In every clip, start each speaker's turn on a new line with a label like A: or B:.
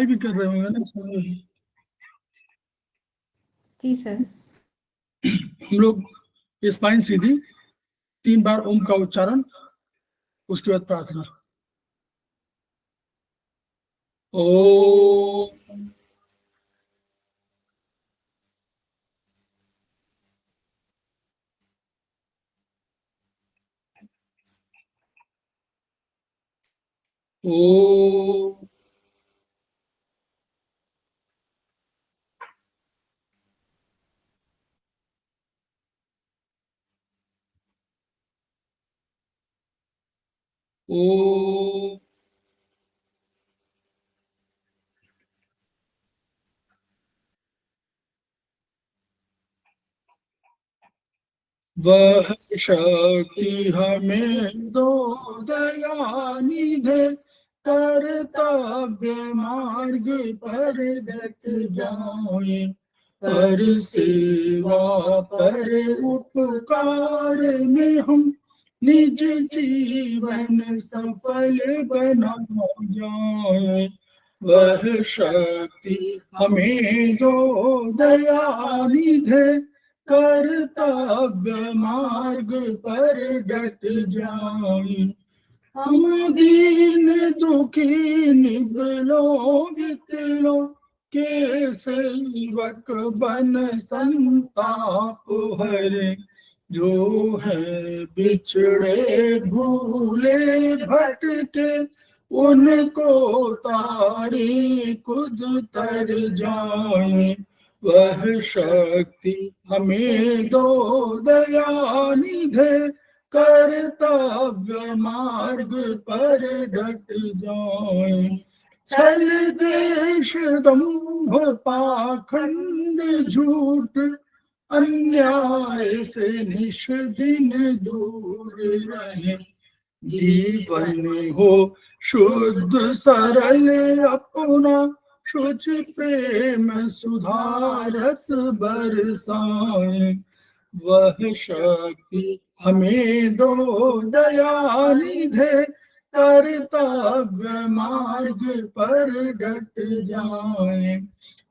A: भी कर रहे होंगे ना सब।
B: जी सर।
A: हम लोग स्पाइन सीधी, 3 बार ओम का उच्चारण, उसके बाद प्रार्थना। ओ ओ ओ वह शक्ति हमें दो दयानिधे, कर्तव्य मार्ग पर डट जाए, पर सेवा पर उपकार में हम निज जीवन सफल बना जाए। वह शक्ति हमें दो दयानिधे, कर्तव्य मार्ग पर डट जाए। हम दीन दुखी निबलो विकलो के सेवक बन संताप हरे, जो है बिछड़े भूले भटके, उनको तारी खुद तर जाए। वह शक्ति हमें दो दयानिधे, कर्तव्य मार्ग पर डट जाए। छल देश दंभ पाखंड झूठ, अन्याय से निष्दिन दूर रहे, जीवन हो शुद्ध सरल अपना, शुच प्रेम सुधारस बरसाए। वह शक्ति हमें दो दयानिधे, कर्तव्य मार्ग पर डट जाए।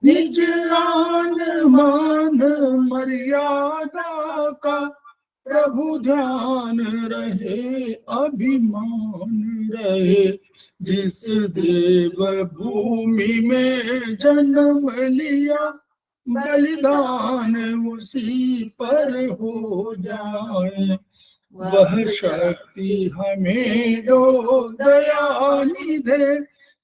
A: निज आन मान मर्यादा का प्रभु ध्यान रहे, अभिमान रहे, जिस देव भूमि में जन्म लिया, बलिदान उसी पर हो जाए। वह शक्ति हमें दो दयानिधे,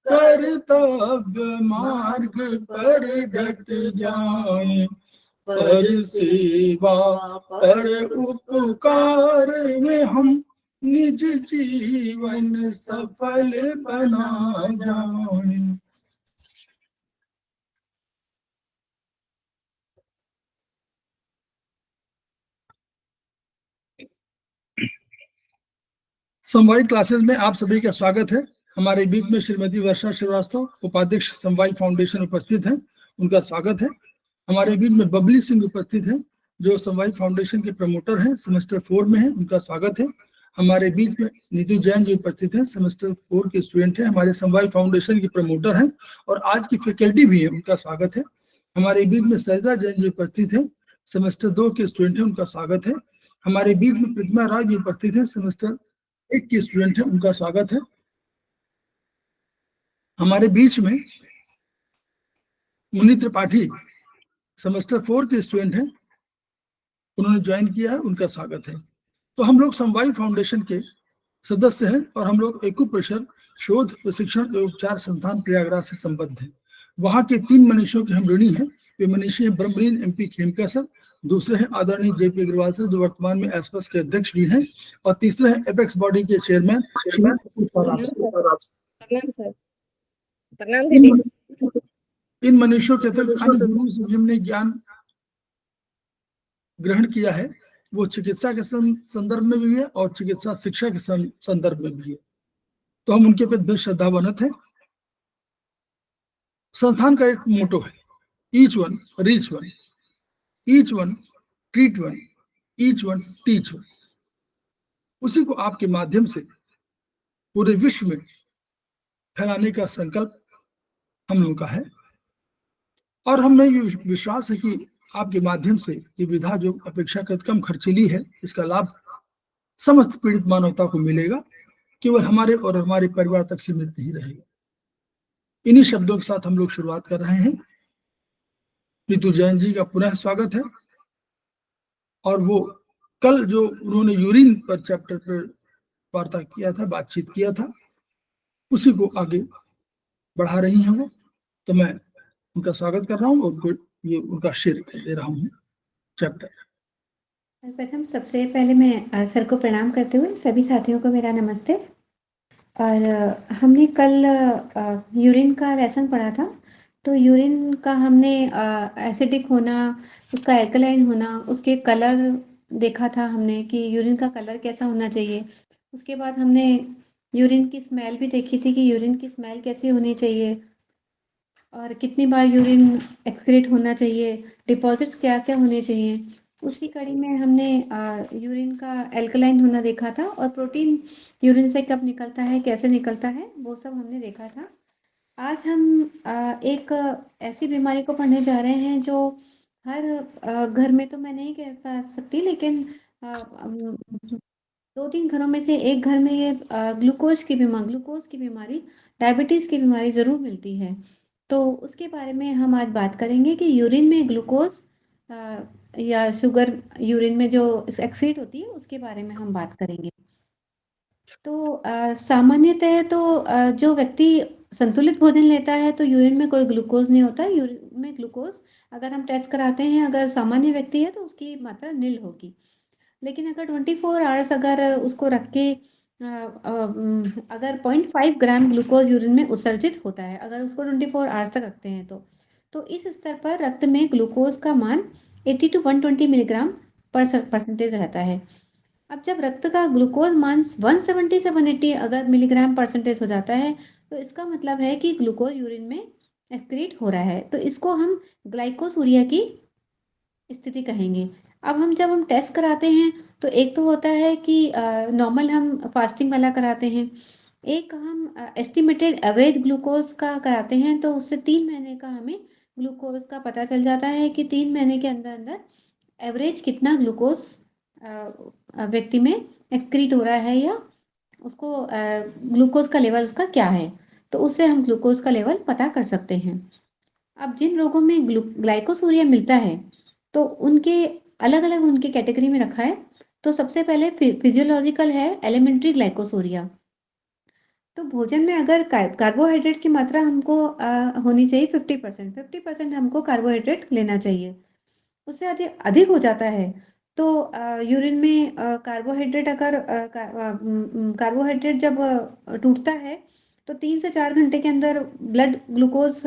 A: कर्तव्य मार्ग पर डट जाए, पर सेवा पर उपकार में हम निज जीवन सफल बना जाए। समवाय क्लासेस में आप सभी का स्वागत है। हमारे बीच में श्रीमती वर्षा श्रीवास्तव, उपाध्यक्ष समवाय फाउंडेशन उपस्थित हैं, उनका स्वागत है। हमारे बीच में बबली सिंह उपस्थित हैं, जो समवाय फाउंडेशन के प्रमोटर हैं, सेमेस्टर 4 में हैं, उनका स्वागत है। हमारे बीच में नीतू जैन जी उपस्थित हैं, सेमेस्टर 4 के स्टूडेंट हैं, हमारे समवाय फाउंडेशन के प्रमोटर हैं और आज की फैकल्टी भी है, उनका स्वागत है। हमारे बीच में सरिता जैन जी उपस्थित हैं, सेमेस्टर 2 के स्टूडेंट हैं, उनका स्वागत है। हमारे बीच में प्रतिमा राज जी उपस्थित हैं, सेमेस्टर 1 के स्टूडेंट हैं, उनका स्वागत है। हमारे बीच में मुनि त्रिपाठी सेमेस्टर 4 के स्टूडेंट हैं, उन्होंने ज्वाइन किया है, उनका स्वागत है। तो हम लोग समवाय फाउंडेशन के सदस्य हैं और हम लोग एकुप्रेशर शोध प्रशिक्षण एवं उपचार संस्थान प्रयागराज से संबद्ध हैं। वहाँ के 3 मनीषियों के हम ऋणी हैं। वे मनीषी हैं ब्रह्मलीन MP खेमका सर, दूसरे हैं आदरणीय JP अग्रवाल सर, जो वर्तमान में एस्पस के अध्यक्ष भी हैं, और तीसरे हैं एपेक्स बॉडी के चेयरमैन इन मनुष्यों के तक गुरु से जिनने ज्ञान ग्रहण किया है, वो चिकित्सा के संदर्भ में भी है और चिकित्सा शिक्षा के संदर्भ में भी है, तो हम उनके प्रति श्रद्धावनत है। संस्थान का एक मोटो है, each one reach one, each one treat one, each one teach one. उसी को आपके माध्यम से पूरे विश्व में फैलाने का संकल्प हम लोगों का है। और हमें ये विश्वास है कि आपके माध्यम से ये विधा जो अपेक्षाकृत कम खर्चीली है, इसका लाभ समस्त पीड़ित मानवता को मिलेगा, केवल हमारे और हमारे परिवार तक सीमित नहीं रहेगा। इन्हीं शब्दों के साथ हम लोग शुरुआत कर रहे हैं। नीतू जैन जी का पुनः स्वागत है। और वो कल जो उन्होंने यूरिन पर चैप्टर पर वार्ता किया था, बातचीत किया था, उसी को आगे बढ़ा रही हैं वो। तो मैं उनका स्वागत कर रहा हूँ और ये उनका शेयर दे रहा हूँ चैप्टर।
B: सर्वप्रथम सबसे पहले मैं सर को प्रणाम करते हुए सभी साथियों को मेरा नमस्ते। और हमने कल यूरिन का लेसन पढ़ा था। तो यूरिन का हमने एसिडिक होना, उसका एल्कलाइन होना, उसके कलर देखा था हमने कि यूरिन का कलर कैसा होना चाहिए। उसके बाद हमने यूरिन की स्मेल भी देखी थी कि यूरिन की स्मेल कैसी होनी चाहिए और कितनी बार यूरिन एक्सक्रीट होना चाहिए, डिपॉजिट्स क्या-क्या होने चाहिए। उसी कड़ी में हमने यूरिन का एल्कलाइन होना देखा था और प्रोटीन यूरिन से कब निकलता है, कैसे निकलता है, वो सब हमने देखा था। आज हम एक ऐसी बीमारी को पढ़ने जा रहे हैं जो हर घर में तो मैं नहीं कह पा सकती, लेकिन 2-3 घरों में से एक घर में ये ग्लूकोज़ की बीमारी, डायबिटीज़ की बीमारी ज़रूर मिलती है। तो उसके बारे में हम आज बात करेंगे कि यूरिन में ग्लूकोज़ या शुगर यूरिन में जो एक्सीड होती है, उसके बारे में हम बात करेंगे। तो सामान्यतः तो जो व्यक्ति संतुलित भोजन लेता है तो यूरिन में कोई ग्लूकोज़ नहीं होता। यूरिन में ग्लूकोज़ अगर हम टेस्ट कराते हैं, अगर सामान्य व्यक्ति है तो उसकी मात्रा नील होगी। लेकिन अगर 24 आवर्स अगर उसको रख के अगर 0.5 ग्राम ग्लूकोज यूरिन में उत्सर्जित होता है, अगर उसको 24 आवर्स तक रखते हैं तो इस स्तर पर रक्त में ग्लूकोज का मान 80 टू 120 मिलीग्राम परसेंटेज रहता है। अब जब रक्त का ग्लूकोज मान 170 से 180 अगर मिलीग्राम परसेंटेज हो जाता है, तो इसका मतलब है कि ग्लूकोज यूरिन में एक्सक्रीट हो रहा है। तो इसको हम ग्लाइकोसूरिया की स्थिति कहेंगे। अब जब हम टेस्ट कराते हैं तो एक तो होता है कि नॉर्मल हम फास्टिंग वाला कराते हैं। एक हम एस्टिमेटेड एवरेज ग्लूकोज का कराते हैं, तो उससे 3 महीने का हमें ग्लूकोज का पता चल जाता है कि 3 महीने के अंदर-अंदर एवरेज कितना ग्लूकोज व्यक्ति में एक्सक्रीट हो रहा है या उसको ग्लूकोज का लेवल उसका क्या है। तो उससे हम ग्लूकोज का लेवल पता कर सकते हैं। अब जिन रोगों में ग्लाइकोसूरिया मिलता है तो उनके अलग-अलग उनके कैटेगरी में रखा है। तो सबसे पहले फिजियोलॉजिकल है एलिमेंट्री ग्लाइकोसूरिया। तो भोजन में अगर कार्बोहाइड्रेट की मात्रा हमको होनी चाहिए 50%, 50% हमको कार्बोहाइड्रेट लेना चाहिए। उससे अधिक अधिक हो जाता है तो यूरिन में कार्बोहाइड्रेट अगर कार्बोहाइड्रेट जब टूटता है तो 3 से 4 घंटे के अंदर ब्लड ग्लूकोज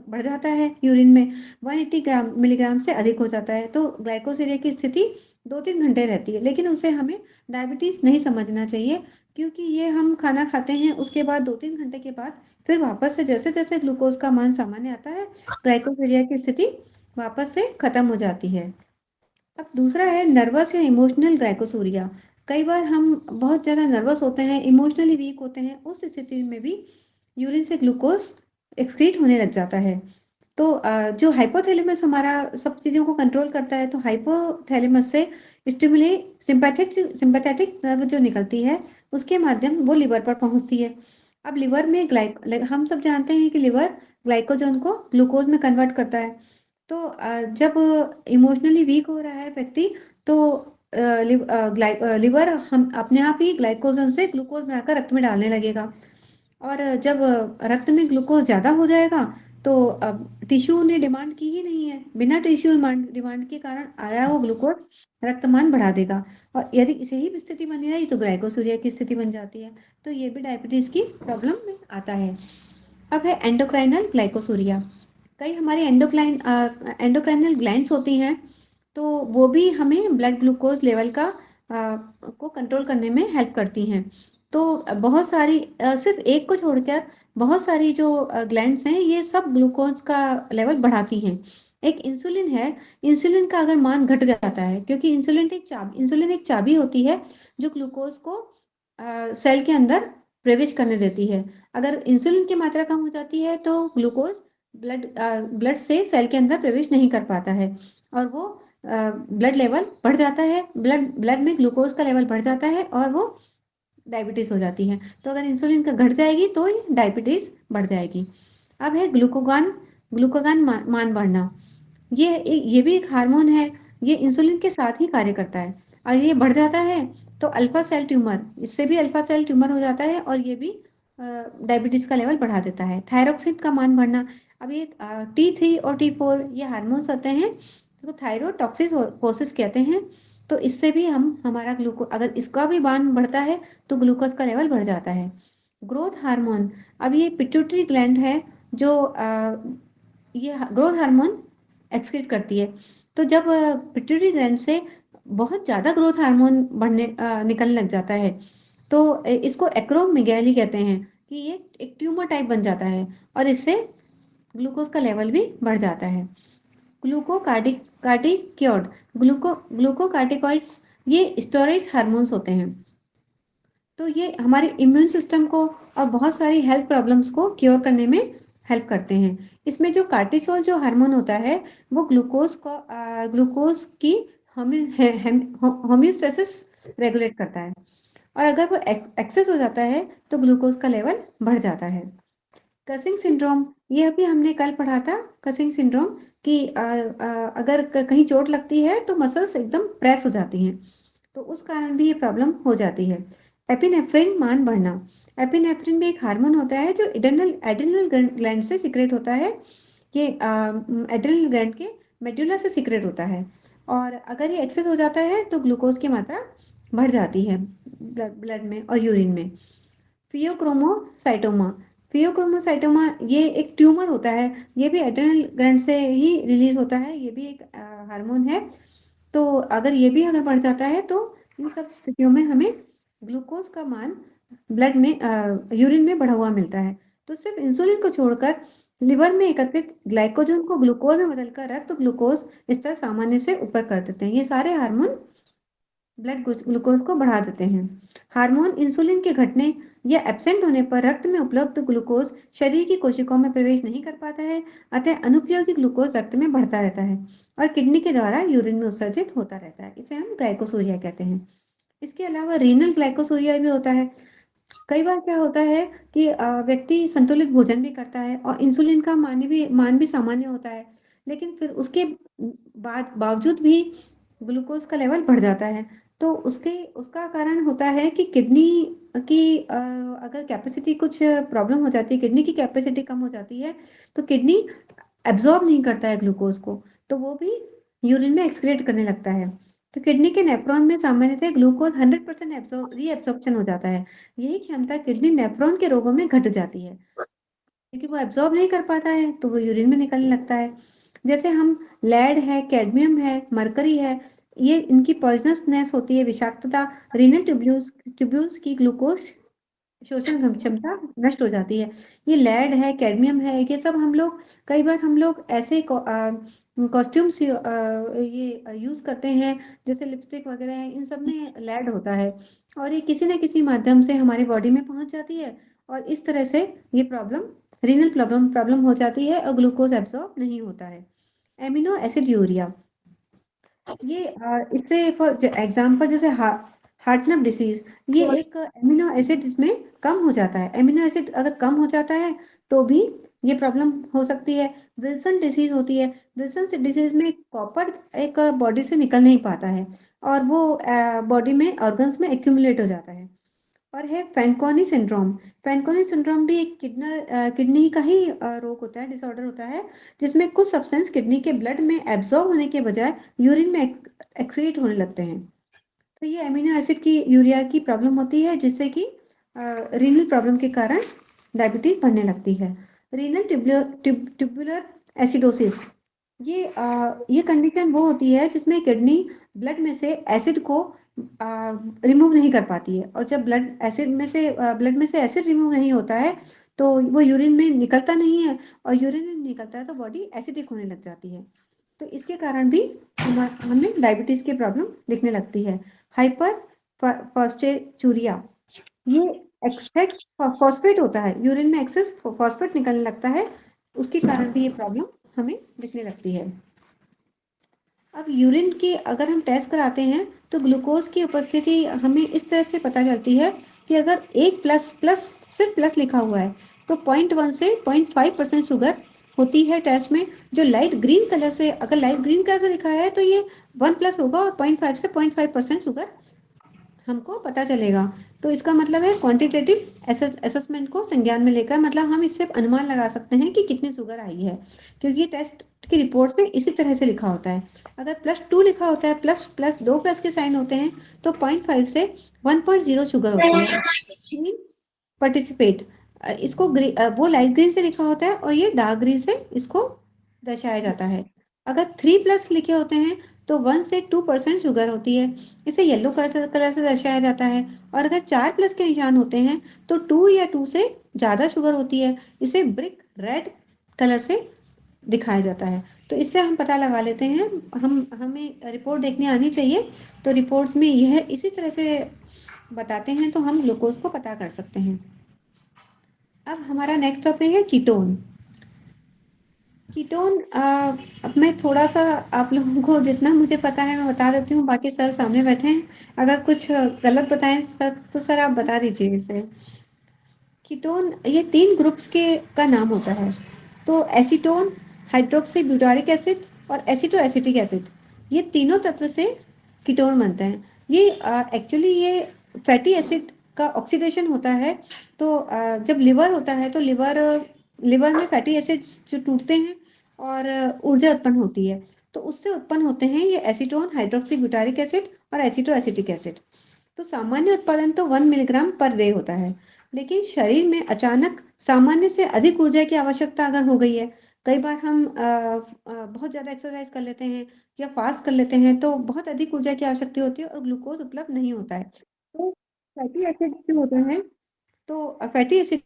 B: बढ़ जाता है यूरिन में 180 मिलीग्राम से अधिक हो जाता है। तो ग्लाइकोसीरिया की स्थिति 2-3 घंटे रहती है, लेकिन उसे हमें डायबिटीज़ नहीं समझना चाहिए क्योंकि ये हम खाना खाते हैं उसके बाद 2-3 घंटे के बाद फिर वापस से जैसे-जैसे ग्लूकोज का मान सामान्य आता है, ग्लाइकोसीरिया की स्थिति वापस से खत्म हो जाती है। अब दूसरा है नर्वस या इमोशनल ग्लाइकोसूरिया। कई बार हम बहुत ज़्यादा नर्वस होते हैं, इमोशनली वीक होते हैं, उस स्थिति में भी यूरिन से ग्लूकोज एक्सक्रीट होने लग जाता है। तो जो हाइपोथैलेमस हमारा सब चीज़ों को कंट्रोल करता है, तो हाइपोथैलेमस से स्टिमुली सिंपैथेटिक नर्व जो निकलती है, उसके माध्यम वो लिवर पर पहुँचती है। अब लिवर में हम सब जानते हैं कि लिवर ग्लाइकोजन को ग्लूकोज में कन्वर्ट करता है। तो जब इमोशनली वीक हो रहा है व्यक्ति तो लिवर हम अपने आप ही ग्लाइकोजन से ग्लूकोज बनाकर रक्त में डालने लगेगा और जब रक्त में ग्लूकोज ज़्यादा हो जाएगा तो अब टिश्यू ने डिमांड की ही नहीं है, बिना टिश्यू डिमांड के कारण आया वो ग्लूकोज रक्तमान बढ़ा देगा और यदि इसे ही स्थिति बनी रही तो ग्लाइकोसूरिया की स्थिति बन जाती है। तो ये भी डायबिटीज़ की प्रॉब्लम में आता है। अब है एंडोक्राइनल ग्लाइकोसूरिया। कई हमारी एंडोक्राइनल ग्लैंड्स होती हैं, तो वो भी हमें ब्लड ग्लूकोज लेवल को कंट्रोल करने में हेल्प करती हैं। तो बहुत सारी सिर्फ एक को छोड़कर बहुत सारी जो ग्लैंड्स हैं ये सब ग्लूकोज का लेवल बढ़ाती हैं। एक इंसुलिन है, इंसुलिन का अगर मान घट जाता है क्योंकि इंसुलिन एक चाबी होती है जो ग्लूकोज को सेल के अंदर प्रवेश करने देती है। अगर इंसुलिन की मात्रा कम हो जाती है तो ग्लूकोज ब्लड से सेल के अंदर प्रवेश नहीं कर पाता है और वो ब्लड लेवल बढ़ जाता है, ब्लड में ग्लूकोज का लेवल बढ़ जाता है और वो डायबिटीज हो जाती है। तो अगर इंसुलिन का घट जाएगी तो डायबिटीज बढ़ जाएगी। अब है ग्लूकागॉन मान बढ़ना। ये भी एक हार्मोन है, ये इंसुलिन के साथ ही कार्य करता है और ये बढ़ जाता है तो अल्फा सेल ट्यूमर, इससे भी अल्फा सेल ट्यूमर हो जाता है और ये भी डायबिटीज का लेवल बढ़ा देता है। थायरोक्सिन का मान बढ़ना। अब ये T3 और T4 ये हार्मोन्स होते हैं जिसको थायरोटॉक्सिकोसिस कहते हैं। तो इससे भी हमारा ग्लूको अगर इसका भी मान बढ़ता है तो ग्लूकोज का लेवल बढ़ जाता है। Growth hormone. अब ये पिट्यूटरी ग्लैंड है जो ये ग्रोथ हार्मोन एक्सक्रीट करती है। तो जब पिट्यूटरी ग्लैंड से बहुत ज़्यादा ग्रोथ हार्मोन निकलने लग जाता है तो इसको एक्रोमेगाली कहते हैं कि ये एक ट्यूमर टाइप बन जाता है और इससे ग्लूकोज का लेवल भी बढ़ जाता है। ग्लूकोकार्टिकॉइड ग्लूकोकार्टिकॉइड्स ये स्टेरॉइड्स हार्मोन्स होते हैं। तो ये हमारे इम्यून सिस्टम को और बहुत सारी हेल्थ प्रॉब्लम्स को क्योर करने में हेल्प करते हैं। इसमें जो कार्टिसोल जो हार्मोन होता है वो ग्लूकोज की होम्योस्टेसिस रेगुलेट करता है और अगर वो एक्सेस हो जाता है तो ग्लूकोज का लेवल बढ़ जाता है। कसिंग सिंड्रोम, यह भी हमने कल पढ़ा था। कसिंग सिंड्रोम कि अगर कहीं चोट लगती है तो मसल्स एकदम प्रेस हो जाती हैं, तो उस कारण भी ये प्रॉब्लम हो जाती है। एपिनेफ्रिन मान बढ़ना। एपिनेफ्रिन भी एक हार्मोन होता है जो एड्रिनल ग्लैंड से सिक्रेट होता है। ये एड्रिनल ग्लैंड के मेडुला से सिक्रेट होता है और अगर ये एक्सेस हो जाता है तो ग्लूकोज की मात्रा बढ़ जाती है ब्लड में और यूरिन में। फियोक्रोमोसाइटोमा। फियोक्रोमोसाइटोमा ये एक ट्यूमर होता है, ये भी एड्रिनल ग्लैंड से ही रिलीज होता है, ये भी एक हार्मोन है। तो अगर बढ़ जाता है तो इन सब स्थितियों में हमें ग्लूकोज का मान ब्लड में यूरिन में बढ़ा हुआ मिलता है। तो सिर्फ इंसुलिन को छोड़कर लिवर में एकत्रित ग्लाइकोजन को ग्लूकोज में बदलकर रक्त ग्लूकोज स्तर सामान्य से ऊपर कर देते हैं। ये सारे हार्मोन ब्लड ग्लूकोज को बढ़ा देते हैं। हार्मोन इंसुलिन के घटने या एब्सेंट होने पर रक्त में उपलब्ध ग्लूकोज शरीर की कोशिकाओं में प्रवेश नहीं कर पाता है, अतः अनुपयोगी ग्लूकोज रक्त में बढ़ता रहता है और किडनी के द्वारा यूरिन में उत्सर्जित होता रहता है। इसे हम ग्लाइकोसूरिया कहते हैं। इसके अलावा रीनल ग्लाइकोसूरिया भी होता है। कई बार क्या होता है कि व्यक्ति संतुलित भोजन भी करता है और इंसुलिन का मान भी सामान्य होता है, लेकिन फिर उसके बावजूद भी ग्लूकोज का लेवल बढ़ जाता है। तो उसका कारण होता है कि किडनी की अगर कैपेसिटी कुछ प्रॉब्लम हो जाती है, किडनी की कैपेसिटी कम हो जाती है तो किडनी एब्जॉर्ब नहीं करता है ग्लूकोज को, तो वो भी यूरिन में एक्सक्रीट करने लगता है। तो किडनी के नेफ्रॉन में सामान्यतः ग्लूकोज 100% रीएब्जॉर्प्शन हो जाता है। यही क्षमता किडनी नेफ्रॉन के रोगों में घट जाती है क्योंकि वो एब्जॉर्ब नहीं कर पाता है तो वो यूरिन में निकलने लगता है। जैसे हम लेड है, कैडमियम है, मरकरी है, ये इनकी पॉइजनसनेस होती है, विषाक्तता रीनल ट्यूब्यूल्स की ग्लूकोज शोषण क्षमता नष्ट हो जाती है। ये लेड है, कैडमियम है, ये सब कई बार हम लोग ऐसे कॉस्ट्यूम्स ये यूज करते हैं जैसे लिपस्टिक वगैरह है, इन सब में लेड होता है और ये किसी न किसी माध्यम से हमारी बॉडी में पहुंच जाती है और इस तरह से ये रीनल प्रॉब्लम हो जाती है और ग्लूकोज एब्जॉर्ब नहीं होता है। एमिनो एसिड यूरिया, ये इससे फॉर एग्जांपल जैसे हार्टनर डिसीज, ये एक एमिनो एसिड इसमें कम हो जाता है। एमिनो एसिड अगर कम हो जाता है तो भी ये प्रॉब्लम हो सकती है। विल्सन डिसीज होती है, विल्सन डिसीज में कॉपर एक बॉडी से निकल नहीं पाता है और वो बॉडी में ऑर्गन्स में एक्यूमुलेट हो जाता है। और है फैनकोनी सिंड्रोम। फैनकोनी सिंड्रोम भी एक किडनी का ही रोग होता है, डिसऑर्डर होता है, जिसमें कुछ सब्सटेंस किडनी के ब्लड में एब्जॉर्ब होने के बजाय यूरिन में एक्सक्रीट होने लगते हैं। तो ये अमीनो एसिड की यूरिया की प्रॉब्लम होती है जिससे कि रीनल प्रॉब्लम के कारण डायबिटीज बढ़ने लगती है। रीनल ट्यूबुलर एसिडोसिस, ये कंडीशन वो होती है जिसमें किडनी ब्लड में से एसिड को रिमूव नहीं कर पाती है और जब ब्लड में से एसिड रिमूव नहीं होता है तो वो यूरिन में निकलता नहीं है और यूरिन में निकलता है तो बॉडी एसिडिक होने लग जाती है। तो इसके कारण भी हमें डायबिटीज की प्रॉब्लम दिखने लगती है। हाइपर फॉस्फेचूरिया, ये एक्सेस फॉस्फेट होता है, यूरिन में एक्सेस फॉस्फेट निकलने लगता है उसके कारण भी ये प्रॉब्लम हमें दिखने लगती है। अब यूरिन की अगर हम टेस्ट कराते हैं तो ग्लूकोज की उपस्थिति हमें इस तरह से पता चलती है कि अगर एक प्लस प्लस सिर्फ प्लस लिखा हुआ है तो 0.1 से 0.5% शुगर होती है टेस्ट में। जो लाइट ग्रीन कलर से, अगर लाइट ग्रीन कलर से लिखा है तो ये 1+ होगा और 0.5 से 0.5% शुगर हमको पता चलेगा। तो इसका मतलब है क्वांटिटेटिव असेसमेंट को संज्ञान में लेकर, मतलब हम इससे अनुमान लगा सकते हैं कि कितनी शुगर आई है, क्योंकि टेस्ट की रिपोर्ट्स में इसी तरह से लिखा होता है। अगर +2 लिखा होता है, प्लस प्लस 2 प्लस के साइन होते हैं, तो 0.5 से 1.0 शुगर होती है। पार्टिसिपेट, इसको वो लाइट ग्रीन से लिखा होता है और ये डार्क ग्रीन से इसको दर्शाया जाता है। अगर 3+ लिखे होते हैं तो 1 से 2% शुगर होती है, इसे येलो कलर से दर्शाया जाता है। और अगर 4+ के निशान होते हैं तो 2 या 2 से ज़्यादा शुगर होती है, इसे ब्रिक रेड कलर से दिखाया जाता है। तो इससे हम पता लगा लेते हैं, हमें रिपोर्ट देखने आनी चाहिए, तो रिपोर्ट्स में यह इसी तरह से बताते हैं, तो हम ग्लूकोज को पता कर सकते हैं। अब हमारा नेक्स्ट टॉपिक है कीटोन। कीटोन अब मैं थोड़ा सा आप लोगों को जितना मुझे पता है मैं बता देती हूँ, बाकी सर सामने बैठे हैं, अगर कुछ गलत बताएं सर तो सर आप बता दीजिए इसे। कीटोन ये 3 ग्रुप्स के का नाम होता है। तो एसीटोन, हाइड्रोक्सी ब्यूटारिक एसिड और एसीटोएसिटिक एसिड, ये तीनों तत्व से कीटोन बनते हैं। ये एक्चुअली ये फैटी एसिड का ऑक्सीडेशन होता है। तो जब लिवर होता है तो लिवर में फैटी एसिड्स जो टूटते हैं और ऊर्जा उत्पन्न होती है, तो उससे उत्पन्न होते हैं ये एसीटोन, हाइड्रोक्सी ब्यूटारिक एसिड और एसीटोएसिटिक एसिड। तो सामान्य उत्पादन तो 1 मिलीग्राम पर डे होता है, लेकिन शरीर में अचानक सामान्य से अधिक ऊर्जा की आवश्यकता अगर हो गई है, कई बार हम बहुत ज़्यादा एक्सरसाइज कर लेते हैं या फास्ट कर लेते हैं तो बहुत अधिक ऊर्जा की आवश्यकता होती है और ग्लूकोज उपलब्ध नहीं होता है, तो फैटी एसिड जो होते हैं, तो फैटी एसिड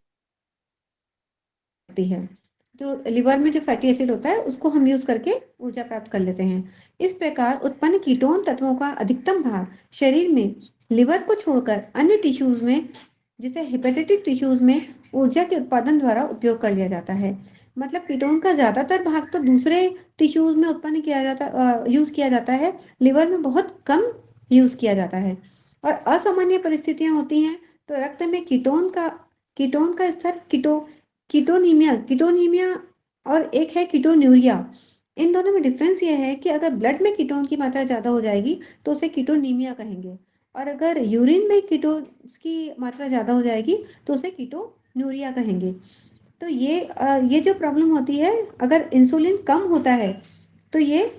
B: होती है, जो लिवर में जो फैटी एसिड होता है उसको हम यूज करके ऊर्जा प्राप्त कर लेते हैं। इस प्रकार उत्पन्न कीटोन तत्वों का अधिकतम भाग शरीर में लिवर को छोड़कर अन्य टिश्यूज में, जिसे हेपेटिक टिश्यूज में ऊर्जा के उत्पादन द्वारा उपयोग कर लिया जाता है। मतलब कीटोन का ज्यादातर भाग तो दूसरे टिश्यूज में उत्पन्न किया जाता यूज किया जाता है, लिवर में बहुत कम यूज किया जाता है। और असामान्य परिस्थितियां होती हैं तो रक्त में कीटोन का स्तर कीटोनीमिया और एक है कीटोन्यूरिया। इन दोनों में डिफरेंस ये है कि अगर ब्लड में कीटोन की मात्रा ज़्यादा हो जाएगी तो उसे कीटोनीमिया कहेंगे, और अगर यूरिन में कीटोन की मात्रा ज़्यादा हो जाएगी तो उसे कीटोन्यूरिया कहेंगे। तो ये जो प्रॉब्लम होती है, अगर इंसुलिन कम होता है तो ये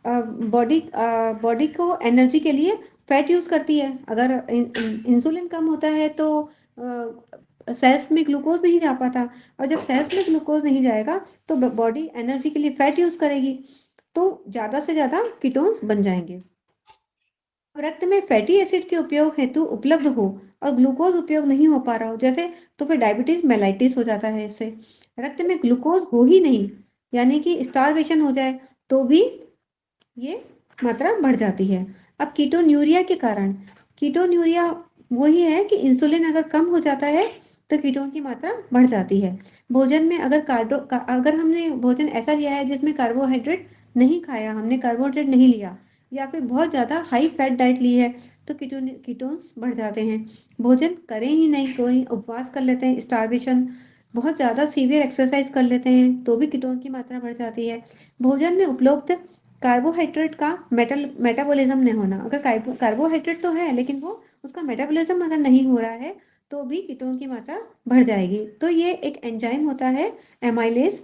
B: बॉडी को एनर्जी के लिए फैट यूज करती है। अगर इंसुलिन कम होता है तो सेल्स में ग्लूकोज नहीं जा पाता, और जब सेल्स में ग्लूकोज नहीं जाएगा तो बॉडी एनर्जी के लिए फैट यूज करेगी, तो ज्यादा से ज्यादा कीटोन्स बन जाएंगे। रक्त में फैटी एसिड के उपयोग हेतु उपलब्ध हो और ग्लूकोज उपयोग नहीं हो पा रहा हो जैसे, तो फिर डायबिटीज मेलाइटिस हो जाता है। इससे रक्त में ग्लूकोज हो ही नहीं, यानी कि स्टारवेशन हो जाए, तो भी ये मात्रा बढ़ जाती है। अब कीटोन्यूरिया के कारण, कीटोन्यूरिया वही है कि इंसुलिन अगर कम हो जाता है तो कीटोन की मात्रा बढ़ जाती है। भोजन में अगर हमने भोजन ऐसा लिया है जिसमें कार्बोहाइड्रेट नहीं खाया, हमने कार्बोहाइड्रेट नहीं लिया, या फिर बहुत ज़्यादा हाई फैट डाइट ली है, तो कीटोन्स बढ़ जाते हैं। भोजन करें ही नहीं, कोई उपवास कर लेते हैं, स्टारवेशन, बहुत ज़्यादा सीवियर एक्सरसाइज कर लेते हैं, तो भी कीटोन की मात्रा बढ़ जाती है। भोजन में उपलब्ध कार्बोहाइड्रेट का मेटाबॉलिज्म नहीं होना, अगर कार्बोहाइड्रेट तो है लेकिन वो उसका मेटाबॉलिज्म अगर नहीं हो रहा है तो भी कीटोन की मात्रा बढ़ जाएगी। तो ये एक एंजाइम होता है एमाइलेज,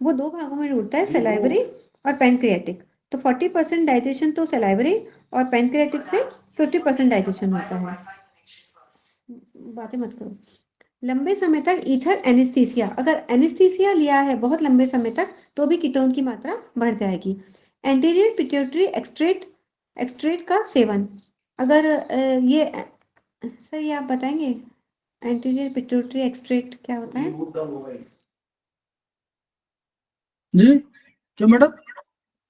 B: वो 2 भागों में टूटता है, सेलाइवरी और पैंक्रियाटिक। तो 40% डाइजेशन तो सेलाइवरी और पैंक्रियाटिक से 50% डाइजेशन होता है। बातें मत करो। लंबे समय तक ईथर एनेस्थीसिया, अगर एनेस्थीसिया लिया है बहुत लंबे समय तक तो भी कीटोन की मात्रा बढ़ जाएगी। एंटीरियर पिट्यूटरी एक्सट्रेट का सेवन, अगर ये सही आप बताएंगे एंटीरियर पिट्यूटरी एक्सट्रेट क्या होता है?
A: जी क्या मैडम?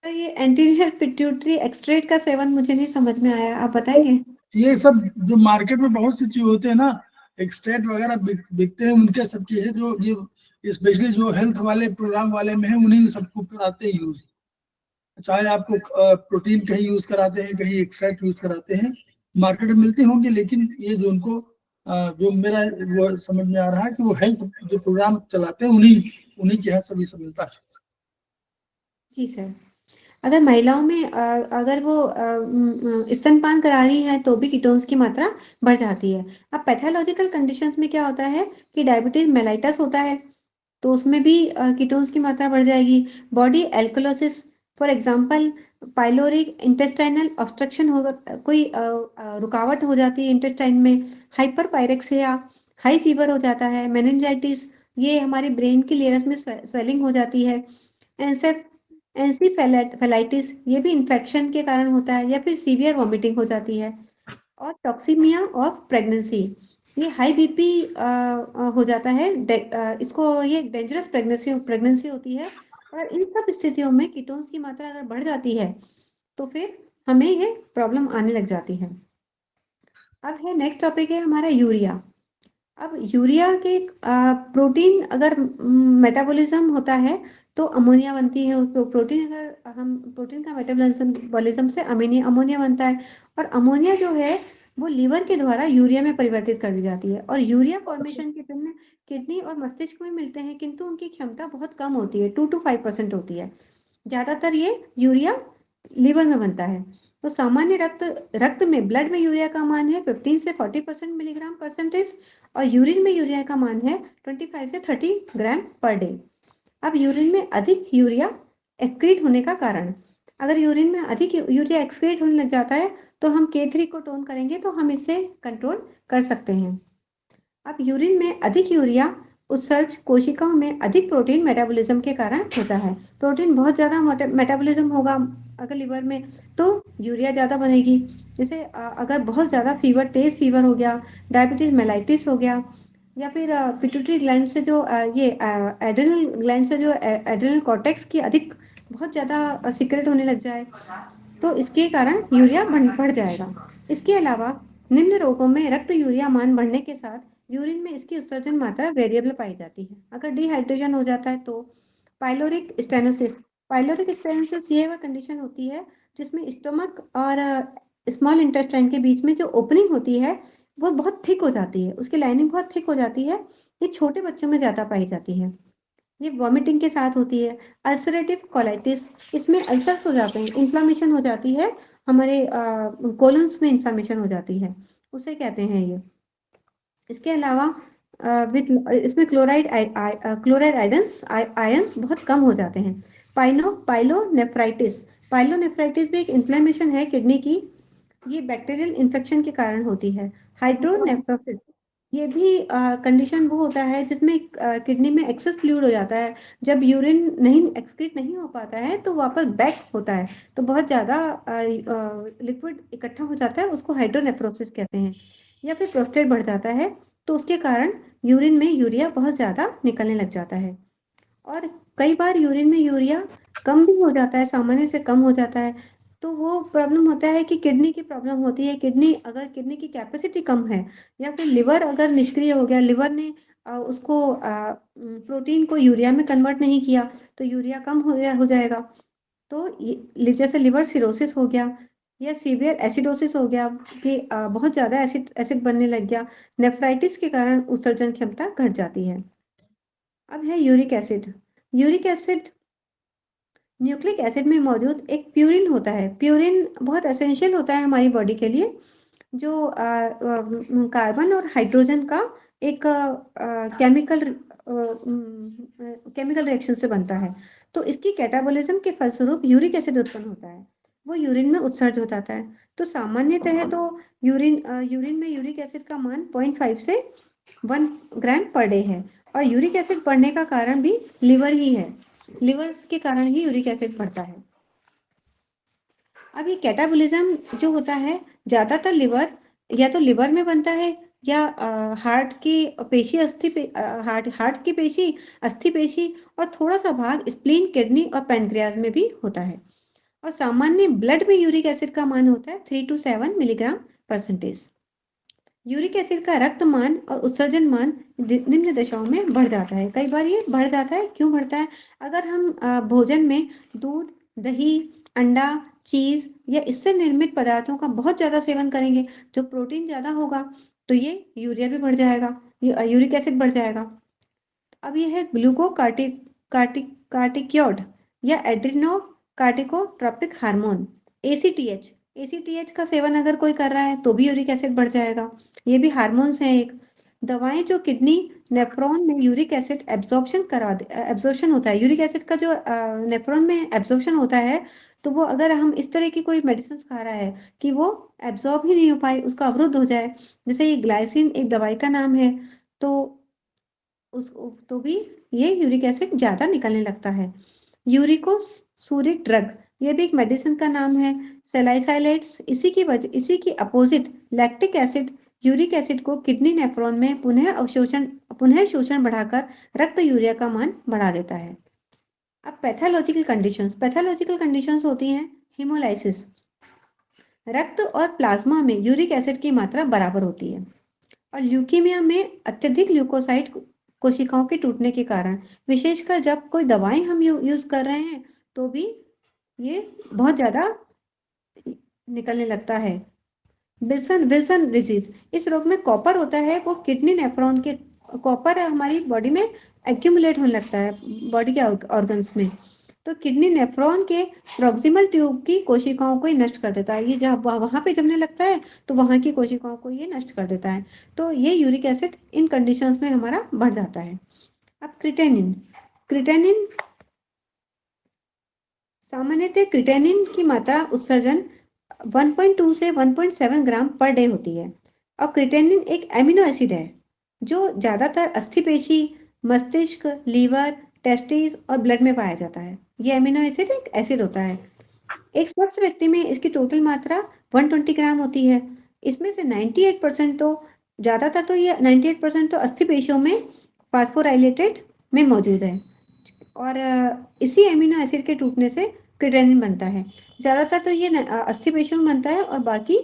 B: तो ये एंटीरियर पिट्यूटरी एक्सट्रेट का सेवन मुझे नहीं समझ में आया, आप बताएंगे?
A: ये सब जो मार्केट में बहुत सी चीज होते हैं ना, एक्सट्रैक्ट वगैरह बिकते हैं, उनके सबकी है जो ये स्पेशली जो हेल्थ वाले प्रोग्राम वाले में है उन्हीं सबको कराते हैं यूज। चाहे आपको प्रोटीन कहीं यूज कराते हैं, कहीं एक्सट्रैक्ट यूज कराते हैं, मार्केट में मिलते होंगे, लेकिन ये जो उनको जो मेरा वो समझ में आ रहा है कि वो हेल्थ जो प्रोग्राम चलाते हैं उन्हीं के यहाँ सभी सब मिलता है।
B: जी सर। अगर महिलाओं में अगर वो स्तनपान करा रही है तो भी कीटोन्स की मात्रा बढ़ जाती है। अब पैथोलॉजिकल कंडीशंस में क्या होता है कि डायबिटीज मेलाइटस होता है, तो उसमें भी कीटोन्स की मात्रा बढ़ जाएगी। Body alkalosis, for example pyloric intestinal obstruction होगा, कोई रुकावट हो जाती है इंटेस्टाइन में। हाइपरपायरेक्सिया, हाई फीवर हो जाता है। मेनिंजाइटिस, ये हमारे ब्रेन की लेयर्स में स्वेलिंग हो जाती है। एंसेफेलाइटिस, ये भी इन्फेक्शन के कारण होता है, या फिर सीवियर वॉमिटिंग हो जाती है। और टॉक्सीमिया ऑफ प्रेगनेंसी, ये हाई बीपी हो जाता है। इसको ये डेंजरस प्रेगनेंसी होती है। और इन सब स्थितियों में कीटोन्स की मात्रा अगर बढ़ जाती है तो फिर हमें ये प्रॉब्लम आने लग जाती है। अब है नेक्स्ट टॉपिक है हमारा यूरिया। अब यूरिया के प्रोटीन अगर मेटाबॉलिज्म होता है तो अमोनिया बनती है। प्रोटीन अगर हम प्रोटीन का मेटाबॉलिज्म से अमोनिया बनता है, और अमोनिया जो है वो लीवर के द्वारा यूरिया में परिवर्तित कर दी जाती है। और यूरिया फॉर्मेशन के किण्व किडनी और मस्तिष्क में मिलते हैं, किंतु उनकी क्षमता बहुत कम होती है, 2 to 5% होती है। ज़्यादातर ये यूरिया लीवर में बनता है। तो सामान्य रक्त में ब्लड में यूरिया का मान है 15 से 40% मिलीग्राम परसेंटेज, और यूरिन में यूरिया का मान है 25 से 30 ग्राम पर डे। अब यूरिन में अधिक यूरिया एक्सक्रीट होने का कारण, अगर यूरिन में अधिक यूरिया एक्सक्रीट होने लग जाता है तो हम K3 को टोन करेंगे तो हम इसे कंट्रोल कर सकते हैं। अब यूरिन में अधिक यूरिया उत्सर्ज कोशिकाओं में अधिक प्रोटीन मेटाबॉलिज्म के कारण होता है। प्रोटीन बहुत ज़्यादा मेटाबॉलिज्म होगा अगर लिवर में तो यूरिया ज़्यादा बनेगी। जैसे अगर बहुत ज़्यादा फीवर, तेज़ फीवर हो गया, डायबिटीज मेलाइटिस हो गया, या फिर पिट्यूटरी ग्लैंड से जो एड्रेनल ग्लैंड से जो एड्रेनल कॉर्टेक्स की अधिक बहुत ज़्यादा सीक्रेट होने लग जाए तो इसके कारण यूरिया बढ़ जाएगा। इसके अलावा निम्न रोगों में रक्त यूरिया मान बढ़ने के साथ यूरिन में इसकी उत्सर्जन मात्रा वेरिएबल पाई जाती है। अगर डिहाइड्रेशन हो जाता है तो पाइलोरिक स्टेनोसिस। पाइलोरिक स्टेनोसिस ये वह कंडीशन होती है जिसमें स्टमक और स्मॉल इंटेस्टाइन के बीच में जो ओपनिंग होती है वो बहुत थिक हो जाती है, उसकी लाइनिंग बहुत थिक हो जाती है। ये छोटे बच्चों में ज़्यादा पाई जाती है। ये वॉमिटिंग के साथ होती है। अल्सरेटिव कोलाइटिस, इसमें अल्सर्स हो जाते हैं, इन्फ्लामेशन हो जाती है, हमारे कोलन्स में इन्फ्लामेशन हो जाती है, उसे कहते हैं ये। इसके अलावा इसमें क्लोराइड आयंस बहुत कम हो जाते हैं। पाइलोनेफ्राइटिस, पाइलोनेफ्राइटिस भी एक इन्फ्लेमेशन है किडनी की, ये बैक्टीरियल इन्फेक्शन के कारण होती है। हाइड्रोनेफ्रोसिस, ये भी कंडीशन वो होता है जिसमें किडनी में एक्सेस फ्लूइड हो जाता है। जब यूरिन नहीं एक्सक्रीट नहीं हो पाता है तो वापस बैक होता है, तो बहुत ज़्यादा लिक्विड इकट्ठा हो जाता है, उसको हाइड्रोनेफ्रोसिस कहते हैं। या फिर प्रोस्टेट बढ़ जाता है तो उसके कारण यूरिन में यूरिया बहुत ज़्यादा निकलने लग जाता है। और कई बार यूरिन में यूरिया कम भी हो जाता है, सामान्य से कम हो जाता है, तो वो प्रॉब्लम होता है कि किडनी की प्रॉब्लम होती है। किडनी की कैपेसिटी कम है, या फिर लिवर अगर निष्क्रिय हो गया, लिवर ने उसको प्रोटीन को यूरिया में कन्वर्ट नहीं किया तो यूरिया कम हो जाएगा। तो जैसे लिवर सिरोसिस हो गया, या सीवियर एसिडोसिस हो गया कि बहुत ज़्यादा एसिड बनने लग गया। नेफ्राइटिस के कारण उत्सर्जन क्षमता घट जाती है। अब है uric acid. Uric acid nucleic acid में मौजूद एक प्यूरिन होता है। प्यूरिन बहुत एसेंशियल होता है हमारी बॉडी के लिए, जो कार्बन और हाइड्रोजन का एक केमिकल रिएक्शन से बनता है। तो इसकी कैटाबॉलिज्म के फलस्वरूप यूरिक एसिड उत्पन्न होता है, वो यूरिन में उत्सर्ज हो जाता है। तो सामान्यतः तो यूरिन में यूरिक एसिड का मान 0.5 से 1 ग्राम पर डे है, और यूरिक एसिड बढ़ने का कारण भी लिवर ही है। लिवर के कारण ही यूरिक एसिड बढ़ता है। अब ये कैटाबॉलिज्म जो होता है ज़्यादातर या तो लिवर में बनता है, या हार्ट की पेशी हार्ट की पेशी, अस्थि पेशी, और थोड़ा सा भाग स्प्लीन, किडनी और पैनक्रियाज में भी होता है। और सामान्य ब्लड में यूरिक एसिड का मान होता है 3 to 7 milligram percentage. Uric acid का रक्त मान और उत्सर्जन मान निम्न दशाओं में बढ़ जाता है। कई बार ये बढ़ जाता है, क्यों बढ़ता है? अगर हम भोजन में दूध, दही, अंडा, चीज या इससे निर्मित पदार्थों का बहुत ज्यादा सेवन करेंगे, जो प्रोटीन ज्यादा होगा, तो ये यूरिया भी बढ़ जाएगा, यूरिक एसिड बढ़ जाएगा। अब ये है कार्टिक्योड या एड्रिनोकार्टिकोट्रोपिक हार्मोन, एसीटीएच। एसीटीएच का सेवन अगर कोई कर रहा है तो भी यूरिक एसिड बढ़ जाएगा। ये भी हार्मोन्स हैं एक। दवाएं जो किडनी नेफ्रॉन में यूरिक एसिड एब्जॉर्प्शन होता है, यूरिक एसिड का जो नेफ्रॉन में एब्जॉर्प्शन होता है, तो वो अगर हम इस तरह की कोई मेडिसिन खा रहा है कि वो एब्जॉर्ब ही नहीं हो पाए, उसका अवरुद्ध हो जाए, जैसे ये ग्लाइसिन एक दवाई का नाम है, तो उस तो भी ये यूरिक एसिड ज्यादा निकलने लगता है। यूरिकोसूरिक ड्रग, ये भी एक मेडिसिन का नाम है। सेलाइसाइलेट्स, इसी की opposite lactic acid uric acid को किडनी नेफ्रॉन में पुनः शोषण बढ़ाकर रक्त यूरिया का मान बढ़ा देता है। अब पैथोलॉजिकल कंडीशंस होती हैं हिमोलाइसिस, रक्त और प्लाज्मा में यूरिक एसिड की मात्रा बराबर होती है, और ल्यूकीमिया में अत्यधिक ल्यूकोसाइट कोशिकाओं के टूटने के कारण, विशेषकर जब कोई दवाएं हम यूज कर रहे हैं तो भी ये बहुत ज्यादा निकलने लगता है। विल्सन विल्सन डिजीज, इस रोग में कॉपर होता है, वो किडनी नेफ्रॉन के कॉपर हमारी बॉडी में एक्यूमुलेट होने लगता है, बॉडी के ऑर्गन्स में, तो किडनी नेफ्रॉन के प्रॉक्सिमल ट्यूब की कोशिकाओं को ही नष्ट कर देता है। ये जब वहां पे जमने लगता है तो वहां की कोशिकाओं को ये नष्ट कर देता है। तो ये यूरिक एसिड इन कंडीशंस में हमारा बढ़ जाता है। अब क्रिटेनिन क्रिटेनिन सामान्यतः क्रिटेनिन की मात्रा उत्सर्जन 1.2 से 1.7 ग्राम पर डे होती है, और क्रिटेनिन एक एमिनो एसिड है जो ज्यादातर अस्थिपेशी, मस्तिष्क, लीवर, टेस्टिस और ब्लड में पाया जाता है। ये एमिनो एसिड एक एसिड होता है। एक स्वस्थ व्यक्ति में इसकी टोटल मात्रा 120 ग्राम होती है। इसमें से 98% तो ज्यादातर तो ये 98% तो अस्थिपेशियों में फास्फोराइलेटेड में मौजूद है, और इसी एमिनो एसिड के टूटने से क्रिटेनिन बनता है। ज्यादातर तो ये अस्थिपेशियों में बनता है, और बाकी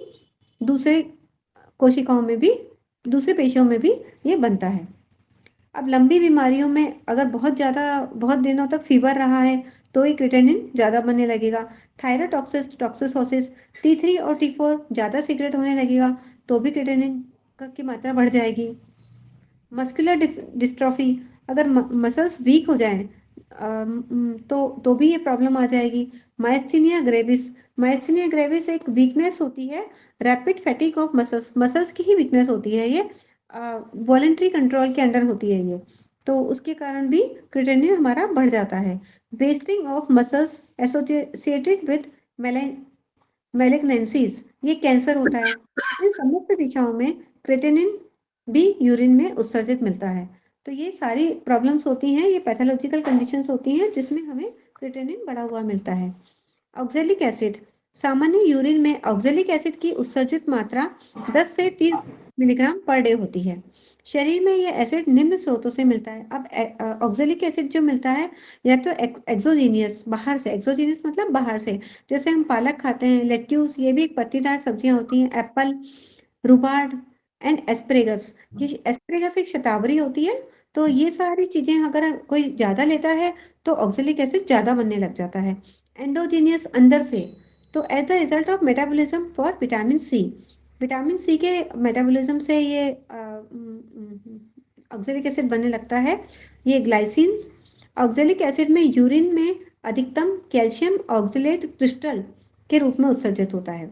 B: दूसरे कोशिकाओं में भी, दूसरे पेशियों में भी ये बनता है। अब लंबी बीमारियों में अगर बहुत दिनों तक फीवर रहा है तो ही क्रिटेनिन ज्यादा बनने लगेगा। टॉक्सिसोसिस, T3 और T4 ज्यादा सीक्रेट होने लगेगा तो भी क्रिटेनिन की मात्रा बढ़ जाएगी। मस्कुलर डिस्ट्रॉफी, अगर मसल्स वीक हो जाएं तो भी ये प्रॉब्लम आ जाएगी। माइस्थीनिया ग्रेविस एक वीकनेस होती है, रैपिड फैटिग ऑफ मसल्स की ही वीकनेस होती है ये, वॉलेंट्री कंट्रोल के अंडर होती है ये, तो उसके कारण भी क्रिटेनिन हमारा बढ़ जाता है। Wasting of muscles associated with malignancies, ये कैंसर होता है। इन समस्त दिशाओं में क्रिटेनिन भी यूरिन में उत्सर्जित मिलता है। तो ये सारी प्रॉब्लम्स होती हैं, ये पैथोलॉजिकल कंडीशंस होती हैं जिसमें हमें क्रिटेनिन बढ़ा हुआ मिलता है। ऑक्जेलिक एसिड, सामान्य यूरिन में ऑक्जेलिक एसिड की उत्सर्जित मात्रा 10 से 30 मिलीग्राम पर डे होती है। शरीर में यह एसिड निम्न स्रोतों से मिलता है। अब ऑक्जेलिक एसिड जो मिलता है, या तो एक्सोजीनियस, बाहर से, एक्सोजीनियस मतलब बाहर से, जैसे हम पालक खाते हैं, लेट्यूस, ये भी एक पत्तीदार सब्जियां होती हैं, एप्पल, रुबार्ड एंड एस्परेगस, ये एस्परेगस एक शतावरी होती है। तो ये सारी चीजें अगर कोई ज्यादा लेता है तो ऑक्जेलिक एसिड ज्यादा बनने लग जाता है। एंडोजीनियस, अंदर से, तो as the result of metabolism for vitamin C के मेटाबॉलिज्म से ये ऑक्जेलिक एसिड बनने लगता है। ये ग्लाइसिन्स, ऑक्जेलिक एसिड में यूरिन में अधिकतम कैल्शियम ऑक्जेलेट क्रिस्टल के रूप में उत्सर्जित होता है।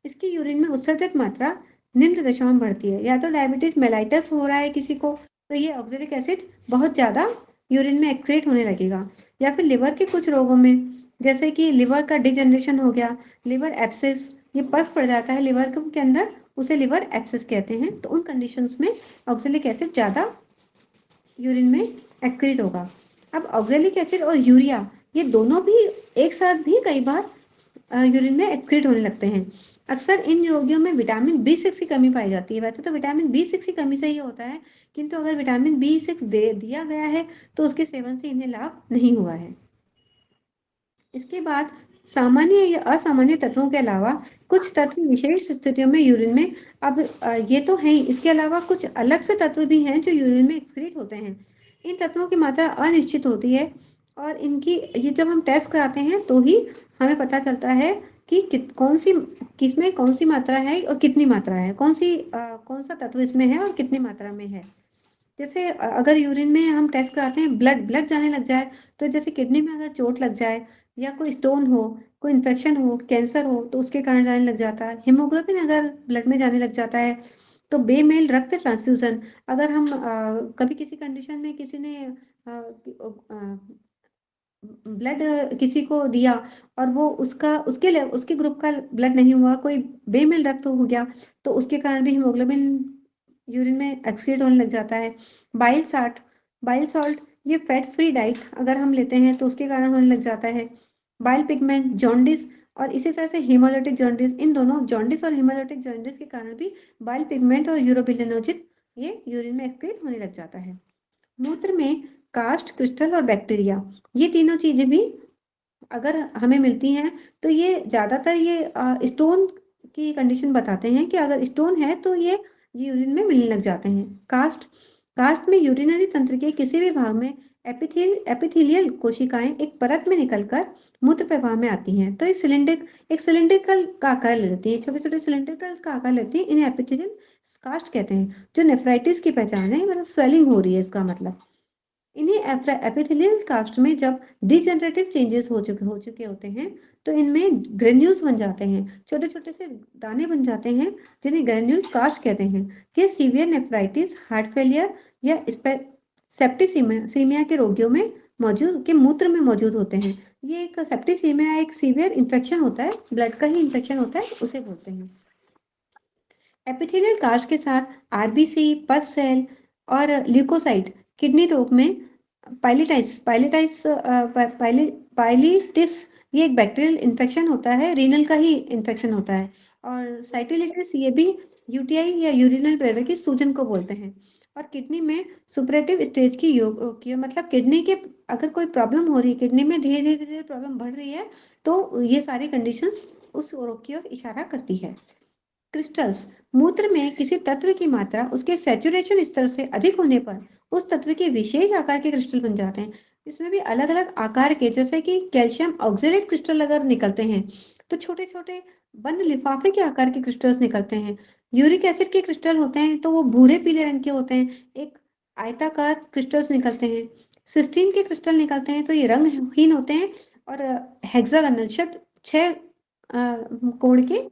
B: इसकी यूरिन में उत्सर्जित मात्रा निम्न दशाओं में बढ़ती है। या तो डायबिटीज मेलाइटस हो रहा है किसी को, तो ये ऑक्जेलिक एसिड बहुत ज्यादा यूरिन में एक्सक्रीट होने लगेगा। या फिर लिवर के कुछ रोगों में, जैसे कि लिवर का डिजनरेशन हो गया, लिवर एप्सिस, ये पस पड़ जाता है लिवर के अंदर, उसे लिवर एप्सिस कहते हैं। तो उन कंडीशंस में ऑक्जेलिक एसिड ज्यादा यूरिन में एक्सक्रीट होगा। अब ऑक्जेलिक एसिड और यूरिया, ये दोनों भी एक साथ भी कई बार यूरिन में एक्सक्रीट होने लगते हैं। अक्सर इन रोगियों में विटामिन B6 की कमी पाई जाती है। वैसे तो विटामिन B6 की कमी से ही होता है, किंतु अगर विटामिन B6 दे दिया गया है तो उसके सेवन से इन्हें लाभ नहीं हुआ है। इसके बाद सामान्य या असामान्य तत्वों के अलावा कुछ तत्व विशेष स्थितियों में यूरिन में अब ये तो है ही, इसके अलावा कुछ अलग से तत्व भी हैं जो यूरिन में एक्सक्रीट होते हैं। इन तत्वों की मात्रा अनिश्चित होती है और इनकी ये जब हम टेस्ट कराते हैं तो ही हमें पता चलता है कि किसमें कौन सी मात्रा है और कितनी मात्रा है, कौन सा तत्व इसमें है और कितनी मात्रा में है। जैसे अगर यूरिन में हम टेस्ट कराते हैं, ब्लड ब्लड जाने लग जाए, तो जैसे किडनी में अगर चोट लग जाए या कोई स्टोन हो, कोई इन्फेक्शन हो, कैंसर हो, तो उसके कारण जाने लग जाता है। हीमोग्लोबिन अगर ब्लड में जाने लग जाता है, तो बेमेल रक्त ट्रांसफ्यूजन, अगर हम कभी किसी कंडीशन में किसी ने ब्लड किसी को दिया और वो उसके ग्रुप का ब्लड नहीं हुआ, कोई बेमेल रक्त हो गया, तो उसके कारण भी हीमोग्लोबिन यूरिन में एक्सक्रीट होने लग जाता है। बाइल सॉल्ट ये फैट फ्री डाइट अगर हम लेते हैं तो उसके कारण होने लग जाता है। बाइल पिगमेंट, जॉन्डिस और इसी तरह से हेमोलिटिक जॉन्डिस, इन दोनों जॉन्डिस और हेमोलिटिक जॉन्डिस के कारण भी बाइल पिगमेंट और यूरोबिलिनोजिन ये यूरिन में एक्सक्रीट होने लग जाता है। मूत्र में कास्ट, क्रिस्टल और बैक्टीरिया, ये तीनों चीजें भी अगर हमें मिलती हैं तो ये ज़्यादातर ये स्टोन की कंडीशन बताते हैं कि अगर स्टोन है तो ये यूरिन में मिलने लग जाते हैं। कास्ट में यूरिनरी तंत्र के किसी भी भाग में एपिथेलियल कोशिकाएं एक परत में निकलकर मूत्र प्रवाह में आती हैं, तो एक सिलिंड्रिकल का आकार ले लेती हैं, छोटे छोटे सिलिंड्रिकल का आकार लेती हैं, इन्हें एपिथेलियल कास्ट कहते हैं। जो नेफ्राइटिस की पहचान है, मतलब स्वेलिंग हो रही है इसका मतलब। इन्हें एपिथेलियल कास्ट में जब डिजेनरेटिव चेंजेस हो चुके होते हैं तो इनमें ग्रेन्यूल्स बन जाते हैं, छोटे छोटे से दाने बन जाते हैं, जिन्हें ग्रेन्यूल कास्ट कहते हैं। ये सीवियर नेफ्राइटिस, हार्ट फेलियर या सेप्टिसीमिया के रोगियों में मौजूद के मूत्र में मौजूद होते हैं। ये एक सेप्टिसीमिया एक सीवियर इन्फेक्शन होता है, ब्लड का ही इन्फेक्शन होता है, उसे बोलते हैं। एपिथेलियल कास्ट के साथ आरबीसी, पस सेल और ल्यूकोसाइट किडनी रोग में पाइलिटिस ये एक बैक्टीरियल इन्फेक्शन होता है, रीनल का ही इन्फेक्शन होता है। और साइटिलिटिस ये भी यूटीआई या यूरिनल ब्लैडर की सूजन को बोलते हैं। और किडनी में सुपरेटिव स्टेज की मतलब किडनी के अगर कोई प्रॉब्लम हो रही है, किडनी में धीरे धीरे धीरे प्रॉब्लम बढ़ रही है, तो ये सारी कंडीशंस उस रोग की ओर इशारा करती है। क्रिस्टल्स, मूत्र में किसी तत्व की मात्रा उसके सैचुरेशन स्तर से अधिक होने पर उस तत्व के विशेष आकार के क्रिस्टल बन जाते हैं। इसमें भी अलग अलग आकार के, जैसे कि कैल्शियम ऑक्जेलेट क्रिस्टल अगर निकलते हैं तो छोटे छोटे बंद लिफाफे के आकार के क्रिस्टल्स निकलते हैं। यूरिक एसिड के क्रिस्टल होते हैं तो वो भूरे पीले रंग के होते हैं, एक आयताकार क्रिस्टल्स निकलते हैं। सिस्टीन के क्रिस्टल निकलते हैं तो ये रंगहीन होते हैं और हेक्सागोनल छह कोण के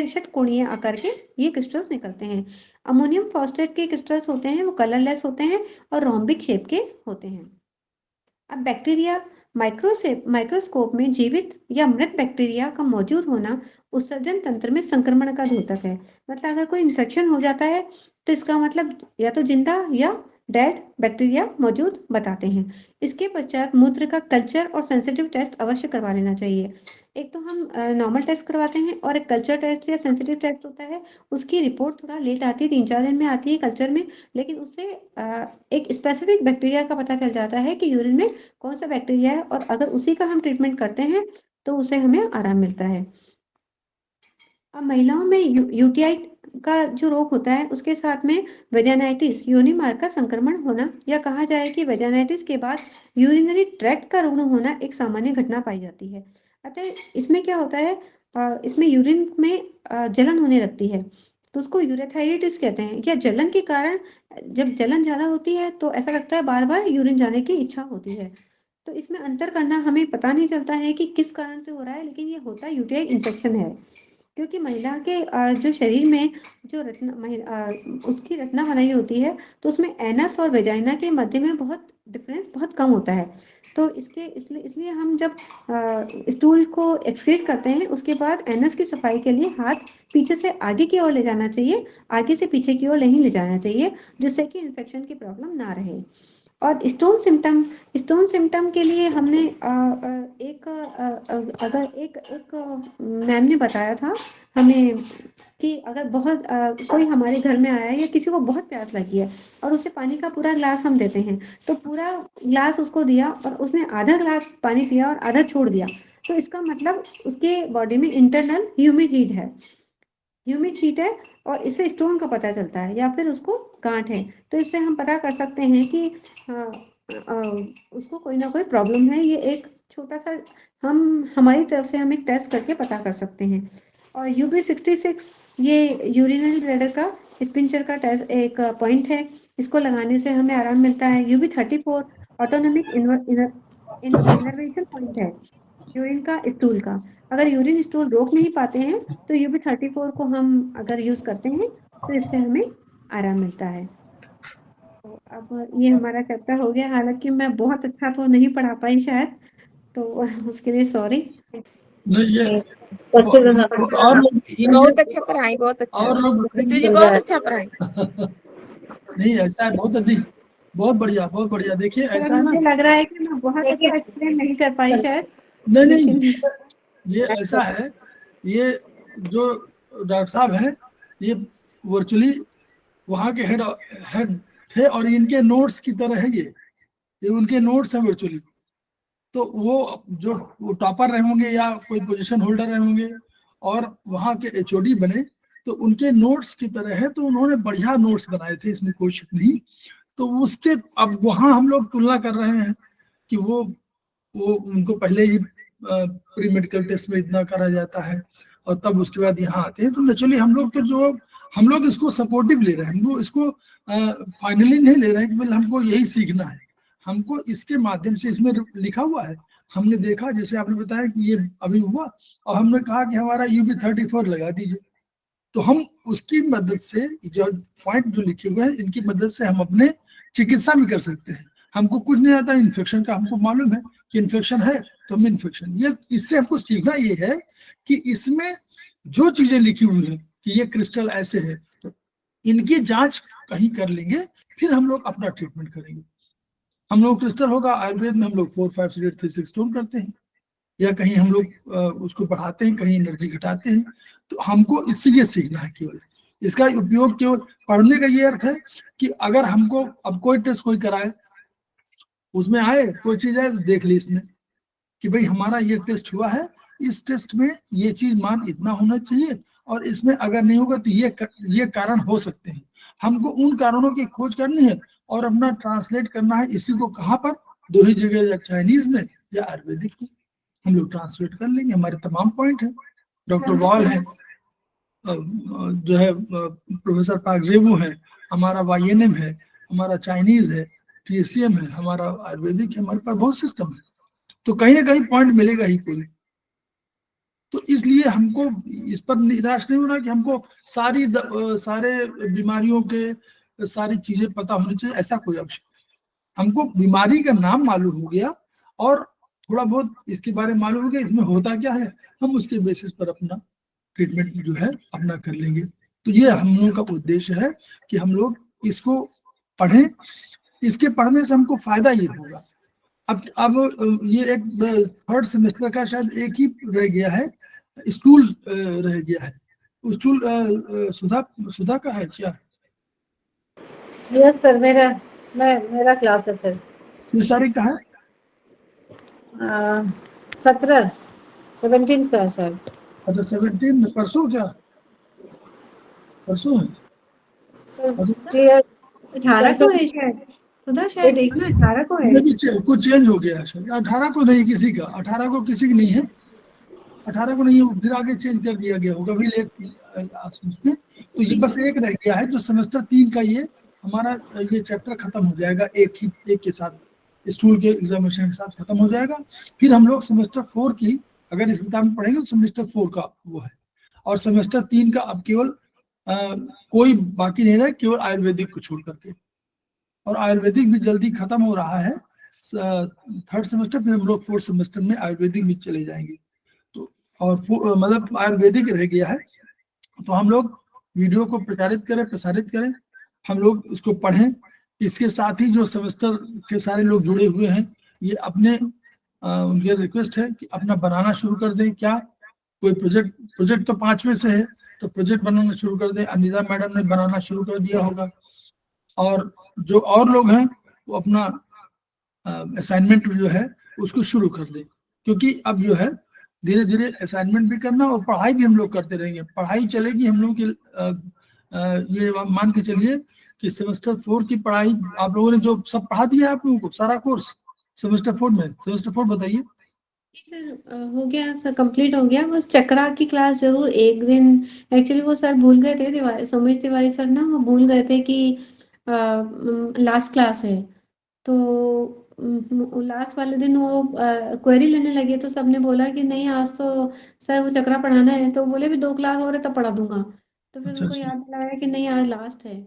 B: षटकोणीय आकार के ये क्रिस्टल्स निकलते हैं। अमोनियम फॉस्फेट के क्रिस्टल्स होते हैं, वो कलरलेस होते हैं और रोम्बिक शेप के होते हैं। अब बैक्टीरिया, माइक्रोस्कोप में जीवित या मृत बैक्टीरिया का मौजूद होना उत्सर्जन तंत्र में संक्रमण का द्योतक है। मतलब अगर कोई इन्फेक्शन हो जाता है तो इसका मतलब या तो जिंदा या डेड बैक्टीरिया मौजूद बताते हैं। इसके पश्चात मूत्र का कल्चर और सेंसिटिव टेस्ट अवश्य करवा लेना चाहिए। एक तो हम नॉर्मल टेस्ट करवाते हैं और एक कल्चर टेस्ट या सेंसिटिव टेस्ट होता है, उसकी रिपोर्ट थोड़ा लेट आती है, 3-4 दिन में आती है कल्चर में, लेकिन उससे एक स्पेसिफिक बैक्टीरिया का पता चल जाता है कि यूरिन में कौन सा बैक्टीरिया है, और अगर उसी का हम ट्रीटमेंट करते हैं तो उसे हमें आराम मिलता है। अब महिलाओं में यूटीआई का जो रोग होता है उसके साथ में वेजानाइटिस, योनि मार्ग का संक्रमण होना, या कहा जाए कि वेजानाइटिस के बाद यूरिनरी ट्रैक्ट का रुग्ण होना एक सामान्य घटना पाई जाती है। अतः इसमें क्या होता है, इसमें यूरिन में जलन होने लगती है, तो उसको यूरेथाइटिस कहते हैं। या जलन के कारण, जब जलन ज्यादा होती है तो ऐसा लगता है बार बार यूरिन जाने की इच्छा होती है। तो इसमें अंतर करना हमें पता नहीं चलता है कि किस कारण से हो रहा है, लेकिन ये होता है यूटीआई इन्फेक्शन है। क्योंकि महिला के जो शरीर में जो उसकी रचना बनाई होती है, तो उसमें एनस और वेजाइना के मध्य में बहुत कम होता है। तो इसलिए हम जब स्टूल को एक्सक्रीट करते हैं उसके बाद एनस की सफाई के लिए हाथ पीछे से आगे की ओर ले जाना चाहिए, आगे से पीछे की ओर नहीं ले जाना चाहिए, जिससे कि इन्फेक्शन की प्रॉब्लम ना रहे। और स्टोन सिम्टम के लिए हमने अगर एक मैम ने बताया था हमें कि अगर कोई हमारे घर में आया है या किसी को बहुत प्यास लगी है और उसे पानी का पूरा ग्लास हम देते हैं, तो पूरा ग्लास उसको दिया और उसने आधा ग्लास पानी पिया और आधा छोड़ दिया, तो इसका मतलब उसके बॉडी में इंटरनल ह्यूमिड हीट है और इससे स्टोन का पता चलता है या फिर उसको गांठ है। तो इससे हम पता कर सकते हैं कि उसको कोई ना कोई प्रॉब्लम है। ये एक छोटा सा हमारी तरफ से हम एक टेस्ट करके पता कर सकते हैं। और UB66 ये यूरिनरी ब्लैडर का स्पिंचर का टेस्ट एक पॉइंट है। इसको लगाने से हमें आराम मिलता है। UB34 ऑटोनोमिक इनर्वेशन पॉइंट है यूरिन का स्टूल का। अगर यूरिन स्टूल रोक नहीं पाते हैं तो UB34 को हम अगर यूज करते हैं तो इससे हमें आराम मिलता है। तो अब ये हमारा चैप्टर हो गया। हालांकि मैं बहुत अच्छा तो नहीं पढ़ा पाई शायद, तो उसके लिए सॉरी।
A: नहीं ये
C: और बहुत अच्छा पढ़ाई, बहुत अच्छा
A: और लोग
C: ऋतु जी, बहुत अच्छा पढ़ाई।
A: नहीं ऐसा है, बहुत अधिक, बहुत बढ़िया। देखिए ऐसा है ना,
B: मुझे लग रहा है कि मैं बहुत अच्छा एक्सप्लेन नहीं कर पाई शायद।
A: नहीं ये ऐसा है, ये जो डॉक्टर साहब हैं ये वर्चुअली वहाँ के हेड थे और इनके नोट्स की तरह है ये उनके नोट्स हैं वर्चुअली। तो वो जो टॉपर रहे होंगे या कोई पोजीशन होल्डर रहे होंगे और वहाँ के HOD बने तो उनके नोट्स की तरह है। तो उन्होंने बढ़िया नोट्स बनाए थे, इसमें कोई शक नहीं। तो उसके अब वहाँ हम लोग तुलना कर रहे हैं कि वो उनको पहले ही प्री मेडिकल टेस्ट में इतना करा जाता है और तब उसके बाद यहाँ आते हैं। तो नेचुरली हम लोग इसको सपोर्टिव ले रहे हैं, हम लोग इसको फाइनली नहीं ले रहे हैं कि हमको यही सीखना है। हमको इसके माध्यम से, इसमें लिखा हुआ है, हमने देखा, जैसे आपने बताया कि ये अभी हुआ और हमने कहा कि हमारा UB34 लगा दीजिए। तो हम उसकी मदद से जो पॉइंट जो लिखे हुए हैं इनकी मदद से हम अपने चिकित्सा भी कर सकते हैं। हमको कुछ नहीं आता इन्फेक्शन का, हमको मालूम है कि इन्फेक्शन है तो हम इन्फेक्शन, ये इससे हमको सीखना ये है कि इसमें जो चीजें लिखी हुई हैं कि ये क्रिस्टल ऐसे है तो इनकी जांच कहीं कर लेंगे, फिर हम लोग अपना ट्रीटमेंट करेंगे। हम लोग क्रिस्टल होगा, आयुर्वेद में हम लोग 4, 5, 6, 3, 6 स्टोन करते हैं या कहीं हम लोग उसको बढ़ाते हैं, कहीं एनर्जी घटाते हैं। तो हमको इसीलिए सीखना है केवल, इसका उपयोग केवल पढ़ने का ये अर्थ है कि अगर हमको अब कोई टेस्ट कोई कराए, उसमें आए कोई चीज आए तो देख ली इसमें कि भाई हमारा ये टेस्ट हुआ है, इस टेस्ट में ये चीज मान इतना होना चाहिए और इसमें अगर नहीं होगा तो ये कारण हो सकते हैं। हमको उन कारणों की खोज करनी है और अपना ट्रांसलेट करना है इसी को कहाँ पर, दो ही जगह, या चाइनीज में या आयुर्वेदिक में। हम लोग ट्रांसलेट कर लेंगे, हमारे तमाम पॉइंट है। डॉक्टर वॉल है, जो है प्रोफेसर पाकजेबू है, हमारा YNM है, हमारा चाइनीज है, TCM है, हमारा आयुर्वेदिक है, हमारे पास बहुत सिस्टम है। तो कहीं ना कहीं पॉइंट मिलेगा ही कोई। तो इसलिए हमको इस पर निराश नहीं होना कि हमको सारे बीमारियों के सारी चीजें पता होनी चाहिए, ऐसा कोई आवश्यक नहीं। हमको बीमारी का नाम मालूम हो गया और थोड़ा बहुत इसके बारे में मालूम हो गया, इसमें होता क्या है, हम उसके बेसिस पर अपना ट्रीटमेंट जो है अपना कर लेंगे। तो ये हम लोगों का उद्देश्य है कि हम लोग इसको पढ़ें, इसके पढ़ने से हमको फायदा ये होगा। अब ये एक 3rd सेमेस्टर का शायद एक ही रह गया है, स्टूल रह गया है। स्टूल सुधा का है क्या?
C: यस सर, मेरा क्लास है सर।
A: किस तारीख का है?
C: 17 का है सर।
A: अच्छा 17 में, परसों क्या? परसों है
C: सर क्लियर
B: 18 को है शायद, सुधा शायद देखना 18 को है।
A: कुछ चेंज हो गया है शायद। 18 को नहीं किसी का, 18 को किसी की नहीं है, 18 को नहीं है, फिर आगे चेंज कर दिया गया होगा, भी लेट उसमें। तो ये बस एक रह गया है जो सेमेस्टर 3 का, ये हमारा ये चैप्टर खत्म हो जाएगा एक के साथ, स्टूल के एग्जामिनेशन के साथ खत्म हो जाएगा। फिर हम लोग सेमेस्टर 4 की अगर इस किताब में पढ़ेंगे तो सेमेस्टर 4 का वो है, और सेमेस्टर 3 का अब केवल कोई बाकी नहीं रहा, केवल आयुर्वेदिक को छोड़ करके। और आयुर्वेदिक भी जल्दी खत्म हो रहा है, 3rd सेमेस्टर, फिर हम लोग 4th सेमेस्टर में आयुर्वेदिक भी चले जाएंगे। तो और मतलब आयुर्वेदिक रह गया है, तो हम लोग वीडियो को प्रसारित करें, हम लोग इसको पढ़ें। इसके साथ ही जो सेमेस्टर के सारे लोग जुड़े हुए हैं, ये अपने उनके रिक्वेस्ट है कि अपना बनाना शुरू कर दें। क्या कोई प्रोजेक्ट तो 5वें से है, तो प्रोजेक्ट बनाना शुरू कर दें। अनिता मैडम ने बनाना शुरू कर दिया होगा, और जो और लोग हैं वो अपना असाइनमेंट जो है उसको शुरू कर दें, क्योंकि अब जो है धीरे धीरे असाइनमेंट भी करना और पढ़ाई भी हम लोग करते रहेंगे। पढ़ाई चलेगी हम लोग की ये मान के चलिए कि सेमेस्टर 4 की पढ़ाई आप लोगों ने जो सब पढ़ा दिया है आप लोगों को सारा कोर्स सेमेस्टर 4 में। सेमेस्टर 4 बताइए।
B: जी सर, हो गया सर, कंप्लीट हो गया। बस चक्रा की क्लास जरूर एक दिन, एक्चुअली वो सर भूल गए थे, समीर तिवारी सर ना, वो भूल गए थे कि लास्ट क्लास है। तो लास्ट वाले दिन वो क्वेरी लेने लगे, तो सबने बोला कि नहीं आज तो सर वो चक्रा पढ़ाना है, तो बोले भी 2 क्लास और है तब पढ़ा दूंगा। तो फिर
A: अच्छा
B: उनको
A: अच्छा
B: याद दिलाया कि नहीं आज लास्ट है।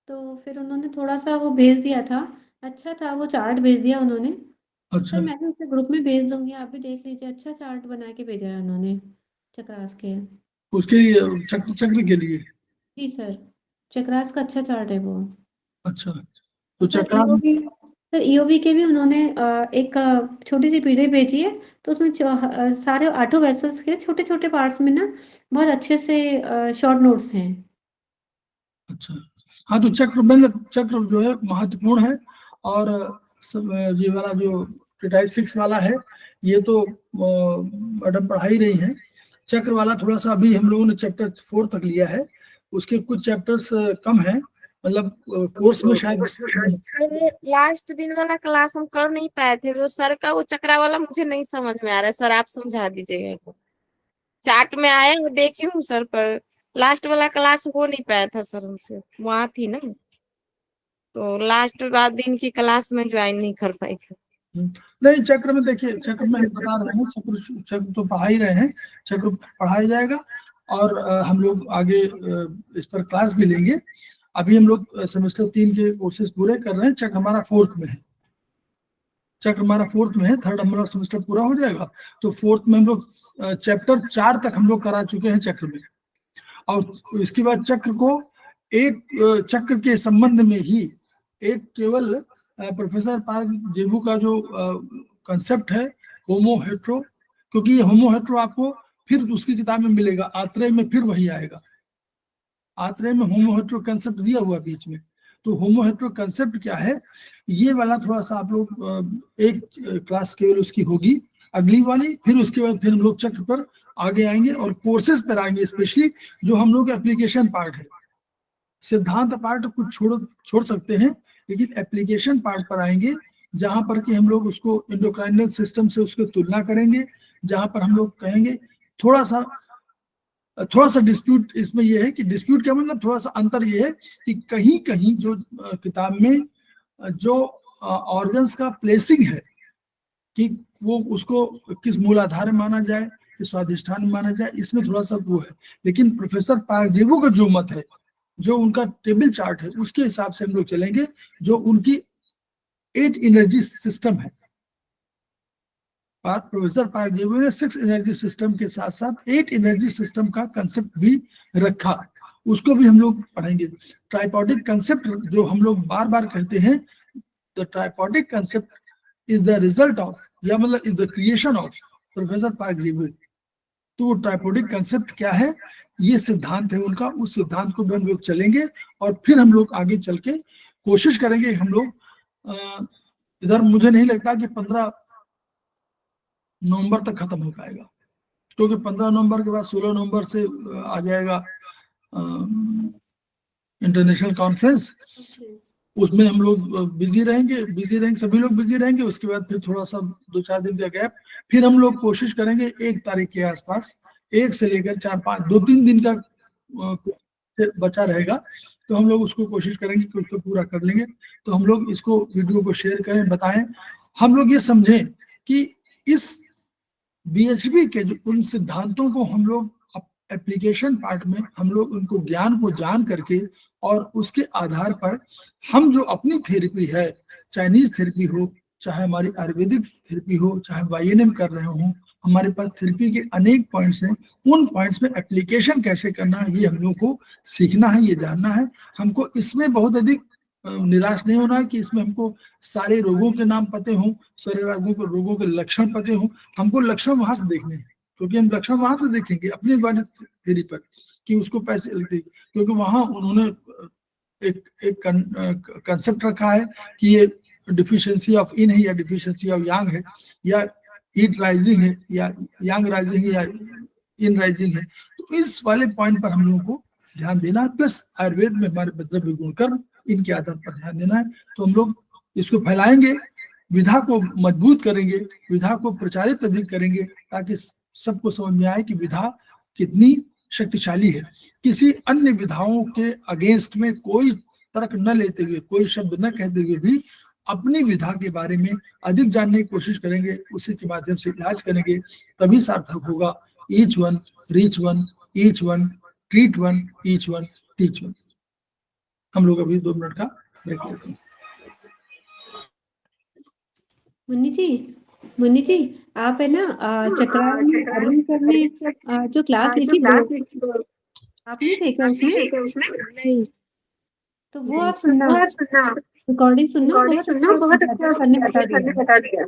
B: तो फिर उन्होंने थोड़ा सा वो भेज दिया था, अच्छा था, वो चार्ट भेज दिया उन्होंने। सर
A: अच्छा।
B: मैं भी उसे ग्रुप में भेज दूंगी, आप भी देख लीजिए, अच्छा चार्ट बना के भेजा है उन्होंने चक्रास के।
A: उसके लिए चक्र के लिए।
B: जी सर, चक्रास का अच्छा चार्ट है वो।
A: अच्छा तो
B: और सर
A: चक्रा।
B: ईओबी, सर ईओबी के भी उन्होंने एक छोटी सी पीडीएफ भेजी है, तो उसमें सारे आठों वेसल्स के छोटे छोटे पार्ट्स में ना बहुत अच्छे से शॉर्ट नोट्स हैं।
A: अच्छा हाँ, तो चक्र मतलब चक्र जो है महत्वपूर्ण है। और ये वाला जो प्रेटाइज 6 वाला है ये तो मैडम पढ़ा ही रही है। चक्र वाला थोड़ा सा अभी हम लोगों ने चैप्टर 4 तक लिया है, उसके कुछ चैप्टर्स कम है, मतलब कोर्स में शायद।
C: सर लास्ट दिन वाला क्लास हम कर नहीं पाए थे, वो सर का वो चक्रा वाला मुझे नहीं समझ में आ रहा है, सर आप समझा दीजिएगा। चार्ट में आया वो देखी हूँ सर, पर लास्ट वाला क्लास हो नहीं पाया था सर हमसे, वहां थी ना, तो लास्ट बाद दिन की क्लास में ज्वाइन नहीं कर पाई थी।
A: नहीं चक्र में देखिए, चक्र में हम बता रहे हैं, चक्र चक्र तो पढ़ा ही रहे हैं, चक्र पढ़ाया जाएगा और हम लोग आगे इस पर क्लास भी लेंगे। अभी हम लोग सेमेस्टर 3 के कोर्सेज पूरे कर रहे हैं, चक्र हमारा 4th में है, चक्र हमारा 4th में है, 3rd हमारा सेमेस्टर पूरा हो जाएगा तो 4th में हम लोग चैप्टर 4 तक हम लोग करा चुके हैं चक्र में। और इसके बाद चक्र को एक चक्र के संबंध में ही एक केवल प्रोफेसर पार्क जेबू का जो कंसेप्ट है होमो हेट्रो, क्योंकि ये होमो हेट्रो आपको फिर उसकी किताब में मिलेगा, आत्रेय में फिर वही आएगा, आत्रेय में होमो हेट्रो कंसेप्ट दिया हुआ बीच में। तो होमो हेट्रो कंसेप्ट क्या है, ये वाला थोड़ा सा आप लोग एक क्लास केवल उसकी होगी अगली वाली, फिर उसके बाद फिर हम लोग चक्र पर आगे आएंगे और कोर्सेज पर आएंगे, स्पेशली जो हम लोग एप्लीकेशन पार्ट है। सिद्धांत पार्ट कुछ छोड़ सकते हैं, लेकिन एप्लीकेशन पार्ट पर आएंगे जहां पर कि हम लोग उसको एंडोक्राइनल सिस्टम से उसकी तुलना करेंगे, जहां पर हम लोग कहेंगे थोड़ा सा डिस्प्यूट इसमें यह है कि डिस्प्यूट क्या मतलब थोड़ा सा अंतर यह है कि कहीं कहीं जो किताब में जो ऑर्गन्स का प्लेसिंग है कि वो उसको किस मूलाधार में माना जाए, किस स्वाधिष्ठान में माना जाए, इसमें थोड़ा सा वो है। लेकिन प्रोफेसर पारदेवो का जो मत है, जो उनका टेबल चार्ट है, उसके हिसाब से हम लोग चलेंगे, जो उनकी 8 एनर्जी सिस्टम है। प्रोफेसर पारदेवो ने 6 एनर्जी सिस्टम के साथ साथ 8 एनर्जी सिस्टम का कंसेप्ट भी रखा, उसको भी हम लोग पढ़ेंगे। ट्राइपॉडिक कंसेप्ट जो हम लोग बार बार कहते हैं, the tripodic concept is the result of, या मतलब is the creation of professor पारदेवो। तो ट्राइपॉडिक कंसेप्ट क्या है, ये सिद्धांत है उनका, उस सिद्धांत को भी हम लोग चलेंगे और फिर हम लोग आगे चल के कोशिश करेंगे हम लोग इधर मुझे नहीं लगता कि 15 नवंबर तक खत्म हो पाएगा, क्योंकि 15 नवंबर के बाद 16 नवंबर से आ जाएगा इंटरनेशनल कॉन्फ्रेंस, उसमें हम लोग बिजी रहेंगे, सभी लोग बिजी रहेंगे। उसके बाद फिर थोड़ा सा 2-4 दिन का गैप, फिर हम लोग कोशिश करेंगे 1 तारीख के आसपास, 1 से लेकर 4-5 2-3 दिन का बचा रहेगा, तो हम लोग उसको कोशिश करेंगे कि उसको पूरा कर लेंगे। तो हम लोग इसको वीडियो को शेयर करें, बताएं, हम लोग ये समझें कि इस बीएचबी के जो उन सिद्धांतों को हम लोग एप्लीकेशन पार्ट में हम लोग उनको ज्ञान को जान करके और उसके आधार पर हम जो अपनी थेरेपी है, चाइनीज थेरेपी हो, चाहे हमारी आयुर्वेदिक थेरेपी हो, चाहे वाईएनएम कर रहे हो, हमारे पास थेरेपी के अनेक पॉइंट्स हैं, उन पॉइंट्स में एप्लीकेशन कैसे करना है ये हम लोग को सीखना है, ये जानना है। हमको इसमें बहुत अधिक निराश नहीं होना है कि इसमें हमको सारे रोगों के नाम पते हों, सारे रोगों के लक्षण पते हों। हमको लक्षण वहां से देखने हैं, क्योंकि हम लक्षण वहां से देखेंगे अपनी वाली थेरी पर कि उसको पैसे लगते, क्योंकि वहां उन्होंने एक कंसेप्ट रखा है कि ये डिफिशिएंसी ऑफ इन है या डिफिशिएंसी ऑफ यांग है, या हीट राइजिंग है या यांग राइजिंग है या इन राइजिंग है, तो इस वाले पॉइंट पर हम लोगों को ध्यान देना है। प्लस आयुर्वेद में हमारे द्रव्य गुणकर इनकी आदत पर ध्यान देना है। तो हम लोग इसको फैलाएंगे, विधा को मजबूत करेंगे, विधा को प्रचारित अधिक करेंगे, ताकि सबको समझ में आए कि विधा कितनी शक्तिशाली है। किसी अन्य विधाओं के अगेंस्ट में कोई तर्क न लेते हुए, कोई शब्द न कहते हुए भी अपनी विधा के बारे में अधिक जानने की कोशिश करेंगे, उसी के माध्यम से इलाज करेंगे, तभी सार्थक होगा each one reach one, each one treat one, each one teach one. हम लोग अभी 2 मिनट का ब्रेक लेते हैं।
B: मुन्नी जी आप है ना चक्रासन करने जो क्लास ली थी वो आप नहीं थे क्या उसमें?
C: नहीं,
B: तो वो आप सुनना, रिकॉर्डिंग सुनना, बहुत अच्छा करने बता दिया।